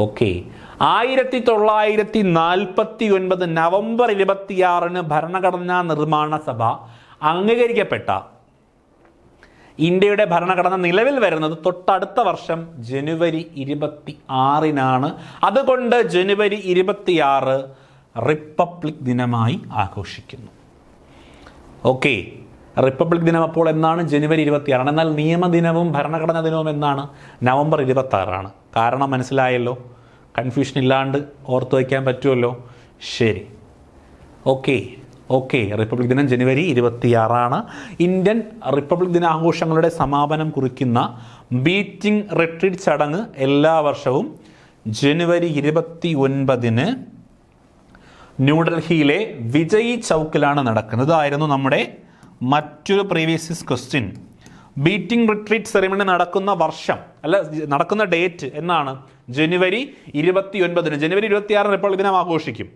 ഓക്കെ. 1949 നവംബർ 26-ന് ഭരണഘടനാ നിർമ്മാണ സഭ അംഗീകരിക്കപ്പെട്ട ഇന്ത്യയുടെ ഭരണഘടന നിലവിൽ വരുന്നത് തൊട്ടടുത്ത വർഷം ജനുവരി 26-നാണ്. അതുകൊണ്ട് ജനുവരി 26 റിപ്പബ്ലിക് ദിനമായി ആഘോഷിക്കുന്നു. ഓക്കെ. റിപ്പബ്ലിക് ദിനം അപ്പോൾ എന്നാണ്? ജനുവരി 26. എന്നാൽ നിയമദിനവും ഭരണഘടനാ ദിനവും എന്നാണ്? നവംബർ 26. കാരണം മനസ്സിലായല്ലോ? കൺഫ്യൂഷൻ ഇല്ലാണ്ട് ഓർത്തു വയ്ക്കാൻ പറ്റുമല്ലോ? ശരി. ഓക്കെ. റിപ്പബ്ലിക് ദിനം ജനുവരി 26. ഇന്ത്യൻ റിപ്പബ്ലിക് ദിനാഘോഷങ്ങളുടെ സമാപനം കുറിക്കുന്ന ബീറ്റിംഗ് റിട്രീറ്റ് ചടങ്ങ് എല്ലാ വർഷവും ജനുവരി 29-ന് ന്യൂഡൽഹിയിലെ വിജയ് ചൗക്കിലാണ് നടക്കുന്നത്. ഇതായിരുന്നു നമ്മുടെ മറ്റൊരു previous question. Beating retreat ceremony നടക്കുന്ന വർഷം നടക്കുന്ന ഡേറ്റ് എന്നാണ്? ജനുവരി 29. ജനുവരി 26 റിപ്പബ്ലിക് ദിനം ആഘോഷിക്കും.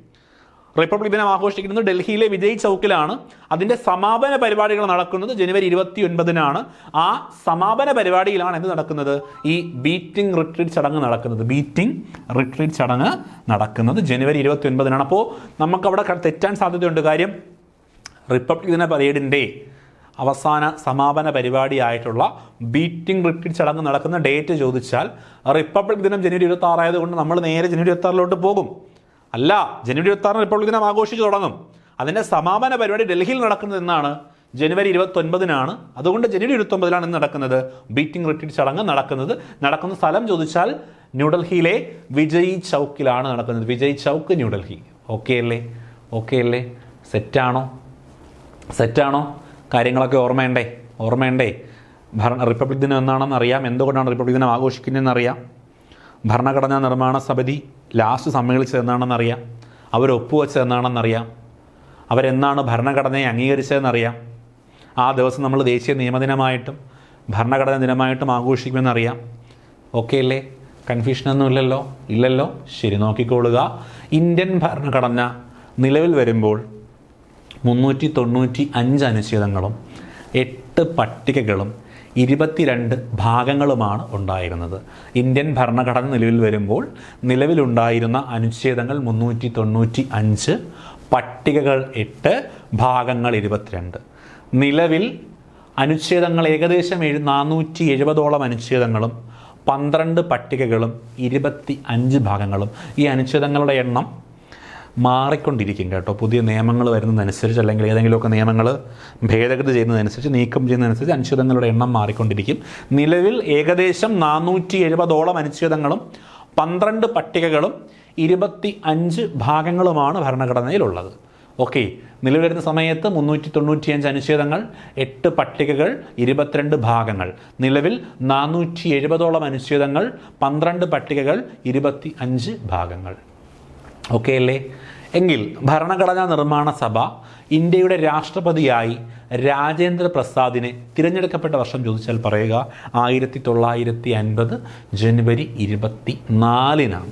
റിപ്പബ്ലിക് ദിനം ആഘോഷിക്കുന്നത് ഡൽഹിയിലെ വിജയ് ചൗക്കിലാണ്. അതിൻ്റെ സമാപന പരിപാടികൾ നടക്കുന്നത് ജനുവരി 29-നാണ്. ആ സമാപന പരിപാടിയിലാണ് എന്ത് നടക്കുന്നത്? ഈ ബീറ്റിംഗ് റിട്രീറ്റ് ചടങ്ങ് നടക്കുന്നത്. ബീറ്റിംഗ് റിട്രീറ്റ് ചടങ്ങ് നടക്കുന്നത് ജനുവരി 29-നാണ്. അപ്പോൾ നമുക്കവിടെ തെറ്റാൻ സാധ്യതയുണ്ട്. കാര്യം റിപ്പബ്ലിക് ദിന പരേഡിൻ്റെ അവസാന സമാപന പരിപാടിയായിട്ടുള്ള ബീറ്റിംഗ് റിട്രീറ്റ് ചടങ്ങ് നടക്കുന്ന ഡേറ്റ് ചോദിച്ചാൽ റിപ്പബ്ലിക് ദിനം ജനുവരി 26 ആയതുകൊണ്ട് നമ്മൾ നേരെ ജനുവരി 26-ലോട്ട് പോകും. അല്ല, ജനുവരി 26 റിപ്പബ്ലിക് ദിനം ആഘോഷിച്ച് തുടങ്ങും. അതിൻ്റെ സമാപന പരിപാടി ഡൽഹിയിൽ നടക്കുന്നത് എന്നാണ്? ജനുവരി 29-നാണ്. അതുകൊണ്ട് ജനുവരി 29-ലാണ് ഇന്ന് നടക്കുന്നത് ബീറ്റിംഗ് റിട്രീറ്റ് ചടങ്ങ് നടക്കുന്ന സ്ഥലം ചോദിച്ചാൽ ന്യൂഡൽഹിയിലെ വിജയ് ചൗക്കിലാണ് നടക്കുന്നത്. വിജയ് ചൗക്ക്, ന്യൂഡൽഹി. ഓക്കെ അല്ലേ? സെറ്റാണോ? കാര്യങ്ങളൊക്കെ ഓർമ്മയുണ്ടേ? റിപ്പബ്ലിക് ദിനം എന്നാണെന്ന് അറിയാം. എന്തുകൊണ്ടാണ് റിപ്പബ്ലിക് ദിനം ആഘോഷിക്കുന്നതെന്നറിയാം. ഭരണഘടനാ നിർമ്മാണ സമിതി ലാസ്റ്റ് സമ്മേളിച്ചത് എന്നാണെന്നറിയാം. അവർ ഒപ്പുവെച്ചത് എന്നാണെന്നറിയാം. അവരെന്നാണ് ഭരണഘടനയെ അംഗീകരിച്ചതെന്നറിയാം. ആ ദിവസം നമ്മൾ ദേശീയ നിയമദിനമായിട്ടും ഭരണഘടനാ ദിനമായിട്ടും ആഘോഷിക്കുമെന്നറിയാം. ഓക്കെ അല്ലേ? കൺഫ്യൂഷനൊന്നും ഇല്ലല്ലോ? ശരി, നോക്കിക്കൊള്ളുക. ഇന്ത്യൻ ഭരണഘടന നിലവിൽ വരുമ്പോൾ 395 അനുച്ഛേദങ്ങളും 8 പട്ടികകളും 22 ഭാഗങ്ങളുമാണ് ഉണ്ടായിരുന്നത്. ഇന്ത്യൻ ഭരണഘടന നിലവിൽ വരുമ്പോൾ നിലവിലുണ്ടായിരുന്ന അനുച്ഛേദങ്ങൾ 395, പട്ടികകൾ 8, ഭാഗങ്ങൾ 22. നിലവിൽ അനുച്ഛേദങ്ങൾ ഏകദേശം 470ഓളം അനുച്ഛേദങ്ങളും 12 പട്ടികകളും 25 ഭാഗങ്ങളും. ഈ അനുച്ഛേദങ്ങളുടെ എണ്ണം മാറിക്കൊണ്ടിരിക്കും കേട്ടോ. പുതിയ നിയമങ്ങൾ വരുന്നതനുസരിച്ച് അല്ലെങ്കിൽ ഏതെങ്കിലുമൊക്കെ നിയമങ്ങൾ ഭേദഗതി ചെയ്യുന്നതനുസരിച്ച്, നീക്കം ചെയ്യുന്നതനുസരിച്ച് അനുച്ഛേദങ്ങളുടെ എണ്ണം മാറിക്കൊണ്ടിരിക്കും. നിലവിൽ ഏകദേശം 470ഓളം അനുച്ഛേദങ്ങളും 12 പട്ടികകളും 25 ഭാഗങ്ങളുമാണ് ഭരണഘടനയിലുള്ളത്. ഓക്കെ, നിലവിൽ വരുന്ന സമയത്ത് 395 അനുച്ഛേദങ്ങൾ, 8 പട്ടികകൾ, 22 ഭാഗങ്ങൾ. നിലവിൽ 470ഓളം അനുച്ഛേദങ്ങൾ, 12 പട്ടികകൾ, 25 ഭാഗങ്ങൾ. ഓക്കെ അല്ലേ? എങ്കിൽ ഭരണഘടനാ നിർമ്മാണ സഭ ഇന്ത്യയുടെ രാഷ്ട്രപതിയായി രാജേന്ദ്ര പ്രസാദിനെ തിരഞ്ഞെടുക്കപ്പെട്ട വർഷം ചോദിച്ചാൽ പറയുക 1950 ജനുവരി 24-നാണ്.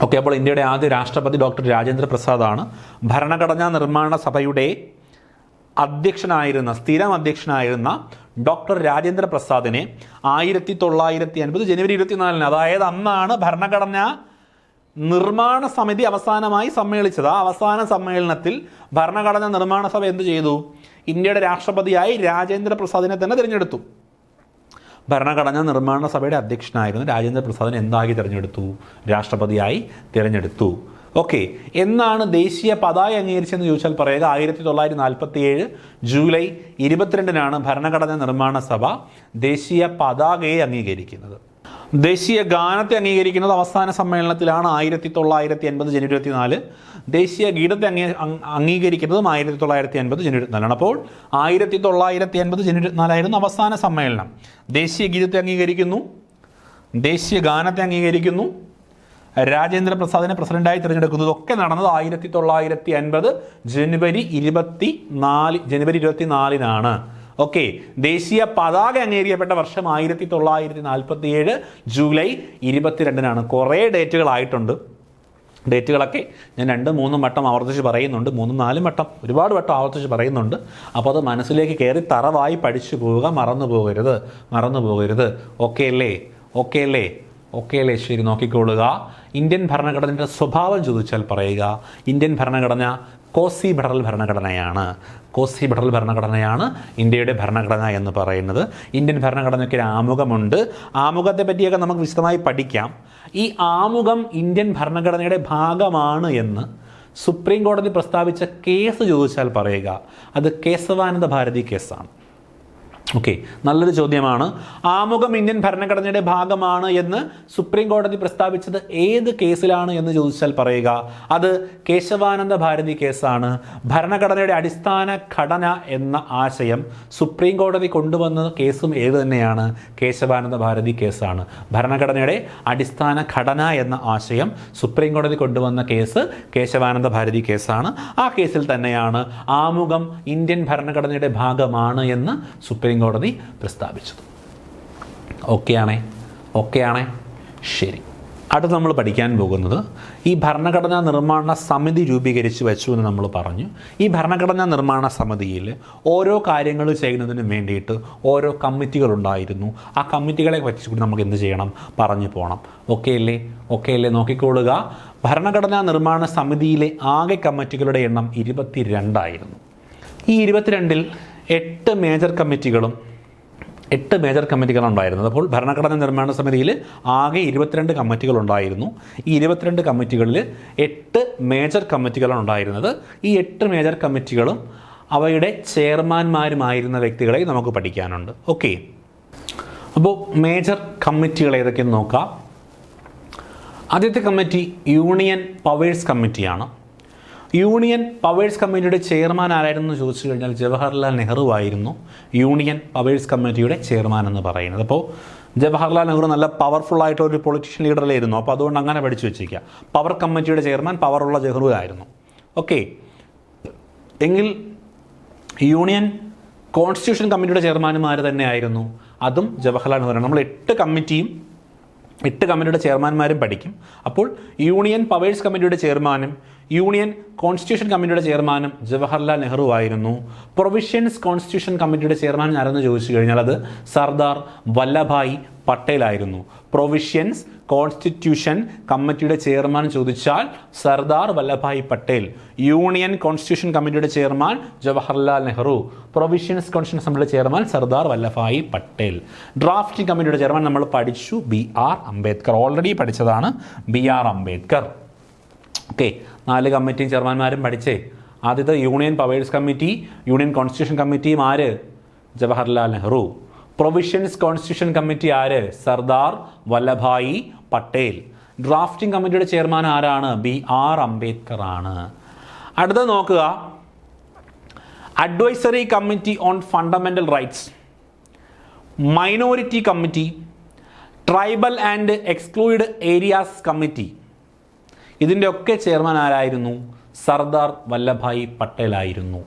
ഓക്കെ, അപ്പോൾ ഇന്ത്യയുടെ ആദ്യ രാഷ്ട്രപതി ഡോക്ടർ രാജേന്ദ്ര പ്രസാദാണ്. ഭരണഘടനാ നിർമ്മാണ സഭയുടെ സ്ഥിരം അധ്യക്ഷനായിരുന്ന ഡോക്ടർ രാജേന്ദ്ര പ്രസാദിനെ 1950 ജനുവരി 24-ന്, അതായത് അന്നാണ് ഭരണഘടനാ നിർമ്മാണ സമിതി അവസാനമായി സമ്മേളിച്ചത്. ആ അവസാന സമ്മേളനത്തിൽ ഭരണഘടനാ നിർമ്മാണ സഭ എന്ത് ചെയ്തു? ഇന്ത്യയുടെ രാഷ്ട്രപതിയായി രാജേന്ദ്ര പ്രസാദിനെ തന്നെ തിരഞ്ഞെടുത്തു. ഭരണഘടനാ നിർമ്മാണ സഭയുടെ അധ്യക്ഷനായിരുന്നു രാജേന്ദ്ര പ്രസാദിനെ എന്തായി തിരഞ്ഞെടുത്തു? രാഷ്ട്രപതിയായി തിരഞ്ഞെടുത്തു. ഓക്കെ, എന്നാണ് ദേശീയ പതാക അംഗീകരിച്ചതെന്ന് ചോദിച്ചാൽ പറയുക 1947 ജൂലൈ 22-നാണ് ഭരണഘടനാ നിർമ്മാണ സഭ ദേശീയ പതാകയെ അംഗീകരിക്കുന്നത്. ദേശീയ ഗാനത്തെ അംഗീകരിക്കുന്നത് അവസാന സമ്മേളനത്തിലാണ് 1950 ജനുവരി 24. ദേശീയ ഗീതത്തെ അംഗീകരിക്കുന്നതും 1950 ജനുവരി 24. അപ്പോൾ 1950 ജനുവരി 24 അവസാന സമ്മേളനം. ദേശീയ ഗീതത്തെ അംഗീകരിക്കുന്നു, ദേശീയ ഗാനത്തെ അംഗീകരിക്കുന്നു, രാജേന്ദ്ര പ്രസാദിനെ പ്രസിഡന്റായി തിരഞ്ഞെടുക്കുന്നു. ഇതൊക്കെ നടന്നത് 1950 ജനുവരി 24-നാണ്. ഓക്കെ, ദേശീയ പതാക അംഗീകരിക്കപ്പെട്ട വർഷം 1947 ജൂലൈ 22-നാണ്. കുറേ ഡേറ്റുകളായിട്ടുണ്ട്. ഡേറ്റുകളൊക്കെ ഞാൻ 2-3 വട്ടം ആവർത്തിച്ച് പറയുന്നുണ്ട്, 3-4 വട്ടം, ഒരുപാട് വട്ടം ആവർത്തിച്ച് പറയുന്നുണ്ട്. അപ്പോൾ അത് മനസ്സിലേക്ക് കയറി തറവായി പഠിച്ചു പോവുക, മറന്നു പോകരുത്. ഓക്കെ അല്ലേ? ശരി, നോക്കിക്കൊള്ളുക. ഇന്ത്യൻ ഭരണഘടനയുടെ സ്വഭാവം ചോദിച്ചാൽ പറയുക ഇന്ത്യൻ ഭരണഘടന കോസി ഫെഡറൽ ഭരണഘടനയാണ് ഇന്ത്യയുടെ ഭരണഘടന എന്ന് പറയുന്നത്. ഇന്ത്യൻ ഭരണഘടനയ്ക്ക് ഒരു ആമുഖമുണ്ട്. ആമുഖത്തെ പറ്റിയൊക്കെ നമുക്ക് വിശദമായി പഠിക്കാം. ഈ ആമുഖം ഇന്ത്യൻ ഭരണഘടനയുടെ ഭാഗമാണ് എന്ന് സുപ്രീം കോടതി പ്രസ്താവിച്ച കേസ് ചോദിച്ചാൽ പറയുക അത് കേശവാനന്ദ ഭാരതി കേസാണ്. ഓക്കെ, നല്ലൊരു ചോദ്യമാണ്. ആമുഖം ഇന്ത്യൻ ഭരണഘടനയുടെ ഭാഗമാണ് എന്ന് സുപ്രീം കോടതി പ്രസ്താവിച്ചത് ഏത് കേസിലാണ് എന്ന് ചോദിച്ചാൽ പറയുക അത് കേശവാനന്ദ ഭാരതി കേസാണ്. ഭരണഘടനയുടെ അടിസ്ഥാന ഘടന എന്ന ആശയം സുപ്രീം കോടതി കൊണ്ടുവന്ന കേസും ഏത് തന്നെയാണ്? കേശവാനന്ദ ഭാരതി കേസാണ്. ഭരണഘടനയുടെ അടിസ്ഥാന ഘടന എന്ന ആശയം സുപ്രീം കോടതി കൊണ്ടുവന്ന കേസ് കേശവാനന്ദ ഭാരതി കേസാണ്. ആ കേസിൽ തന്നെയാണ് ആമുഖം ഇന്ത്യൻ ഭരണഘടനയുടെ ഭാഗമാണ് എന്ന് സുപ്രീം കോടതി പ്രസ്താവിച്ചത്. ഓക്കെയാണേ? ശരി. അടുത്ത് നമ്മൾ പഠിക്കാൻ പോകുന്നത് ഈ ഭരണഘടനാ നിർമ്മാണ സമിതി രൂപീകരിച്ച് വെച്ചു എന്ന് നമ്മൾ പറഞ്ഞു. ഈ ഭരണഘടനാ നിർമ്മാണ സമിതിയിൽ ഓരോ കാര്യങ്ങൾ ചെയ്യുന്നതിന് വേണ്ടിയിട്ട് ഓരോ കമ്മിറ്റികളുണ്ടായിരുന്നു. ആ കമ്മിറ്റികളെ പറ്റി കൂടി നമുക്ക് എന്ത് ചെയ്യണം? പറഞ്ഞു പോകണം. ഓക്കെ അല്ലേ? നോക്കിക്കൊള്ളുക. ഭരണഘടനാ നിർമ്മാണ സമിതിയിലെ ആകെ കമ്മിറ്റികളുടെ എണ്ണം 22 ഈ 22-ൽ 8 മേജർ കമ്മിറ്റികളുണ്ടായിരുന്നത്. അപ്പോൾ ഭരണഘടനാ നിർമ്മാണ സമിതിയിൽ ആകെ 22 കമ്മിറ്റികളുണ്ടായിരുന്നു. ഈ 22 കമ്മിറ്റികളിൽ 8 മേജർ കമ്മിറ്റികളാണ് ഉണ്ടായിരുന്നത്. ഈ 8 മേജർ കമ്മിറ്റികളും അവയുടെ ചെയർമാൻമാരുമായിരുന്ന വ്യക്തികളെ നമുക്ക് പഠിക്കാനുണ്ട്. ഓക്കെ, അപ്പോൾ മേജർ കമ്മിറ്റികൾ ഏതൊക്കെയെന്ന് നോക്കാം. ആദ്യത്തെ കമ്മിറ്റി യൂണിയൻ പവേഴ്സ് കമ്മിറ്റിയാണ്. യൂണിയൻ പവേഴ്സ് കമ്മിറ്റിയുടെ ചെയർമാൻ ആരായിരുന്നു ചോദിച്ചു കഴിഞ്ഞാൽ ജവഹർലാൽ നെഹ്റു ആയിരുന്നു യൂണിയൻ പവേഴ്സ് കമ്മിറ്റിയുടെ ചെയർമാൻ എന്ന് പറയുന്നത്. അപ്പോൾ ജവഹർലാൽ നെഹ്റു നല്ല പവർഫുൾ ആയിട്ടൊരു പൊളിറ്റീഷ്യൻ ലീഡറിലായിരുന്നു. അപ്പോൾ അതുകൊണ്ട് അങ്ങനെ പഠിച്ചു വെച്ചിരിക്കുക. പവർ കമ്മിറ്റിയുടെ ചെയർമാൻ പവറുള്ള നെഹ്റു ആയിരുന്നു. ഓക്കെ, എങ്കിൽ യൂണിയൻ കോൺസ്റ്റിറ്റ്യൂഷൻ കമ്മിറ്റിയുടെ ചെയർമാൻമാർ തന്നെയായിരുന്നു, അതും ജവഹർലാൽ നെഹ്റു. നമ്മൾ 8 കമ്മിറ്റിയുടെ ചെയർമാൻമാരും പഠിക്കും. അപ്പോൾ യൂണിയൻ പവേഴ്സ് കമ്മിറ്റിയുടെ ചെയർമാനും യൂണിയൻ കോൺസ്റ്റിറ്റ്യൂഷൻ കമ്മിറ്റിയുടെ ചെയർമാനും ജവഹർലാൽ നെഹ്റു ആയിരുന്നു. പ്രൊവിഷ്യൻസ് കോൺസ്റ്റിറ്റ്യൂഷൻ കമ്മിറ്റിയുടെ ചെയർമാൻ ആരെന്ന് ചോദിച്ചു കഴിഞ്ഞാൽ അത് സർദാർ വല്ലഭായ് പട്ടേൽ ആയിരുന്നു. പ്രൊവിഷ്യൻസ് കോൺസ്റ്റിറ്റ്യൂഷൻ കമ്മിറ്റിയുടെ ചെയർമാൻ ചോദിച്ചാൽ സർദാർ വല്ലഭായ് പട്ടേൽ. യൂണിയൻ കോൺസ്റ്റിറ്റ്യൂഷൻ കമ്മിറ്റിയുടെ chairman Jawaharlal Nehru. Provisions constitution കമ്മിറ്റിയുടെ ചെയർമാൻ സർദാർ വല്ലഭായ് പട്ടേൽ. ഡ്രാഫ്റ്റിംഗ് കമ്മിറ്റിയുടെ ചെയർമാൻ നമ്മൾ പഠിച്ചു, BR അംബേദ്കർ. ഓൾറെഡി പഠിച്ചതാണ് BR അംബേദ്കർ. ഓക്കെ, 4 കമ്മിറ്റിയും ചെയർമാൻമാരും പഠിച്ചേ. ആദ്യത്തെ union powers committee, union constitution കമ്മിറ്റിയും ആര്? Jawaharlal Nehru. Provisions constitution committee ആര്? സർദാർ വല്ലഭായ് പട്ടേൽ. ഡ്രാഫ്റ്റിംഗ് കമ്മിറ്റിയുടെ ചെയർമാൻ ആരാണ്? BR അംബേദ്കർ ആണ്. അടുത്തത് നോക്കുക, advisory committee on fundamental rights, minority committee, tribal and exclude areas committee. ഇതിൻ്റെ ഒക്കെ ചെയർമാൻ ആരായിരുന്നു? സർദാർ വല്ലഭായ് പട്ടേൽ ആയിരുന്നു.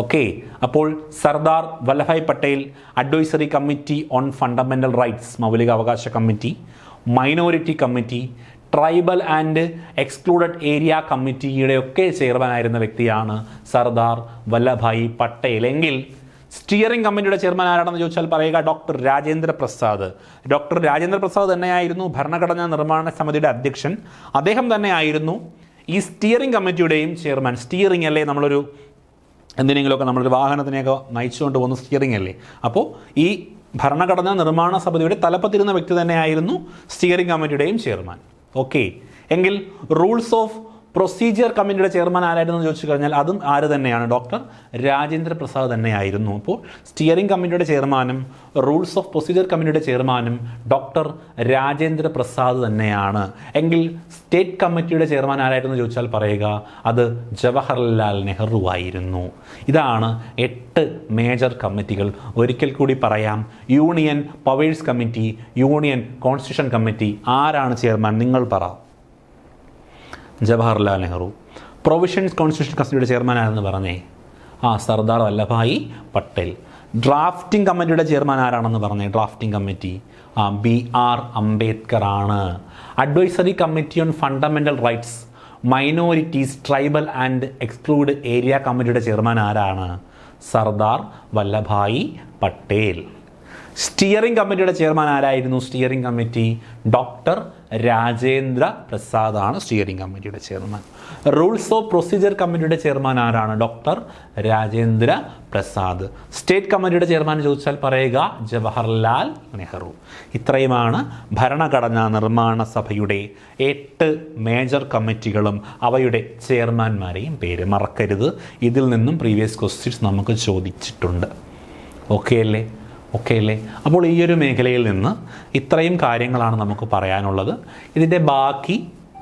ഓക്കെ, അപ്പോൾ Sardar Vallabhbhai Patel advisory committee on fundamental rights, മൗലിക അവകാശ committee, minority committee, tribal and excluded area കമ്മിറ്റിയുടെ ഒക്കെ ചെയർമാനായിരുന്ന വ്യക്തിയാണ് സർദാർ വല്ലഭായ് പട്ടേൽ. എങ്കിൽ സ്റ്റിയറിംഗ് കമ്മിറ്റിയുടെ ചെയർമാൻ ആരാണെന്ന് ചോദിച്ചാൽ പറയുക ഡോക്ടർ രാജേന്ദ്ര പ്രസാദ്. ഡോക്ടർ രാജേന്ദ്ര പ്രസാദ് തന്നെയായിരുന്നു ഭരണഘടനാ നിർമ്മാണ സമിതിയുടെ അധ്യക്ഷൻ. അദ്ദേഹം തന്നെയായിരുന്നു ഈ സ്റ്റിയറിംഗ് കമ്മിറ്റിയുടെയും ചെയർമാൻ. സ്റ്റിയറിംഗ് അല്ലേ, നമ്മളൊരു എന്തിനെങ്കിലുമൊക്കെ നമ്മളൊരു വാഹനത്തിനെയൊക്കെ നയിച്ചുകൊണ്ട് പോകുന്ന സ്റ്റിയറിംഗ് അല്ലേ. അപ്പോൾ ഈ ഭരണഘടനാ നിർമ്മാണ സമിതിയുടെ തലപ്പത്തിരുന്ന വ്യക്തി തന്നെയായിരുന്നു സ്റ്റിയറിംഗ് കമ്മിറ്റിയുടെയും ചെയർമാൻ. ഓക്കെ, എങ്കിൽ റൂൾസ് ഓഫ് പ്രൊസീജിയർ കമ്മിറ്റിയുടെ ചെയർമാൻ ആരായിരുന്നു ചോദിച്ചു കഴിഞ്ഞാൽ അതും ആര് തന്നെയാണ്? ഡോക്ടർ രാജേന്ദ്ര പ്രസാദ് തന്നെയായിരുന്നു. അപ്പോൾ സ്റ്റിയറിംഗ് കമ്മിറ്റിയുടെ ചെയർമാനും റൂൾസ് ഓഫ് പ്രൊസീജിയർ കമ്മിറ്റിയുടെ ചെയർമാനും ഡോക്ടർ രാജേന്ദ്ര പ്രസാദ് തന്നെയാണ്. എങ്കിൽ സ്റ്റേറ്റ് കമ്മിറ്റിയുടെ ചെയർമാൻ ആരായിരുന്നു ചോദിച്ചാൽ പറയുക അത് ജവഹർലാൽ നെഹ്റു ആയിരുന്നു. ഇതാണ് 8 മേജർ കമ്മിറ്റികൾ. ഒരിക്കൽ കൂടി പറയാം, union powers committee, union constitution committee ആരാണ് ചെയർമാൻ? നിങ്ങൾ പറ. ജവഹർലാൽ നെഹ്റു. പ്രൊവിഷ്യൻസ് കോൺസ്റ്റിറ്റ്യൂഷൻ കമ്മിറ്റിയുടെ ചെയർമാൻ ആരെന്ന് പറഞ്ഞേ? സർദാർ വല്ലഭായ് പട്ടേൽ. ഡ്രാഫ്റ്റിംഗ് കമ്മിറ്റിയുടെ ചെയർമാൻ ആരാണെന്ന് പറഞ്ഞേ? ഡ്രാഫ്റ്റിംഗ് കമ്മിറ്റി BR അംബേദ്കർ ആണ്. Advisory committee on fundamental rights, minorities, tribal and exclude area കമ്മിറ്റിയുടെ ചെയർമാൻ ആരാണ്? സർദാർ വല്ലഭായ് പട്ടേൽ. സ്റ്റിയറിംഗ് കമ്മിറ്റിയുടെ ചെയർമാൻ ആരായിരുന്നു? Steering committee doctor Rajendra Prasad ആണ് സ്റ്റിയറിംഗ് കമ്മിറ്റിയുടെ ചെയർമാൻ. റൂൾസ് ഓഫ് പ്രൊസീജിയർ കമ്മിറ്റിയുടെ ചെയർമാൻ ആരാണ്? ഡോക്ടർ രാജേന്ദ്ര പ്രസാദ്. സ്റ്റേറ്റ് കമ്മിറ്റിയുടെ ചെയർമാൻ ചോദിച്ചാൽ പറയുക ജവഹർലാൽ നെഹ്റു. ഇത്രയുമാണ് ഭരണഘടനാ നിർമ്മാണ സഭയുടെ 8 മേജർ കമ്മിറ്റികളും അവയുടെ ചെയർമാൻമാരെയും പേര്. മറക്കരുത്, ഇതിൽ നിന്നും പ്രീവിയസ് ക്വസ്റ്റ്യൻസ് നമുക്ക് ചോദിച്ചിട്ടുണ്ട്. ഓക്കെ അല്ലേ? ഓക്കെ അല്ലേ? അപ്പോൾ ഈ ഒരു മേഖലയിൽ നിന്ന് ഇത്രയും കാര്യങ്ങളാണ് നമുക്ക് പറയാനുള്ളത്. ഇതിൻ്റെ ബാക്കി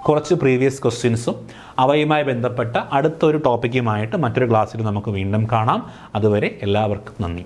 കുറച്ച് പ്രീവിയസ് ക്വസ്റ്റ്യൻസും അവയുമായി ബന്ധപ്പെട്ട അടുത്തൊരു ടോപ്പിക്കുമായിട്ട് മറ്റൊരു ക്ലാസ്സിൽ നമുക്ക് വീണ്ടും കാണാം. അതുവരെ എല്ലാവർക്കും നന്ദി.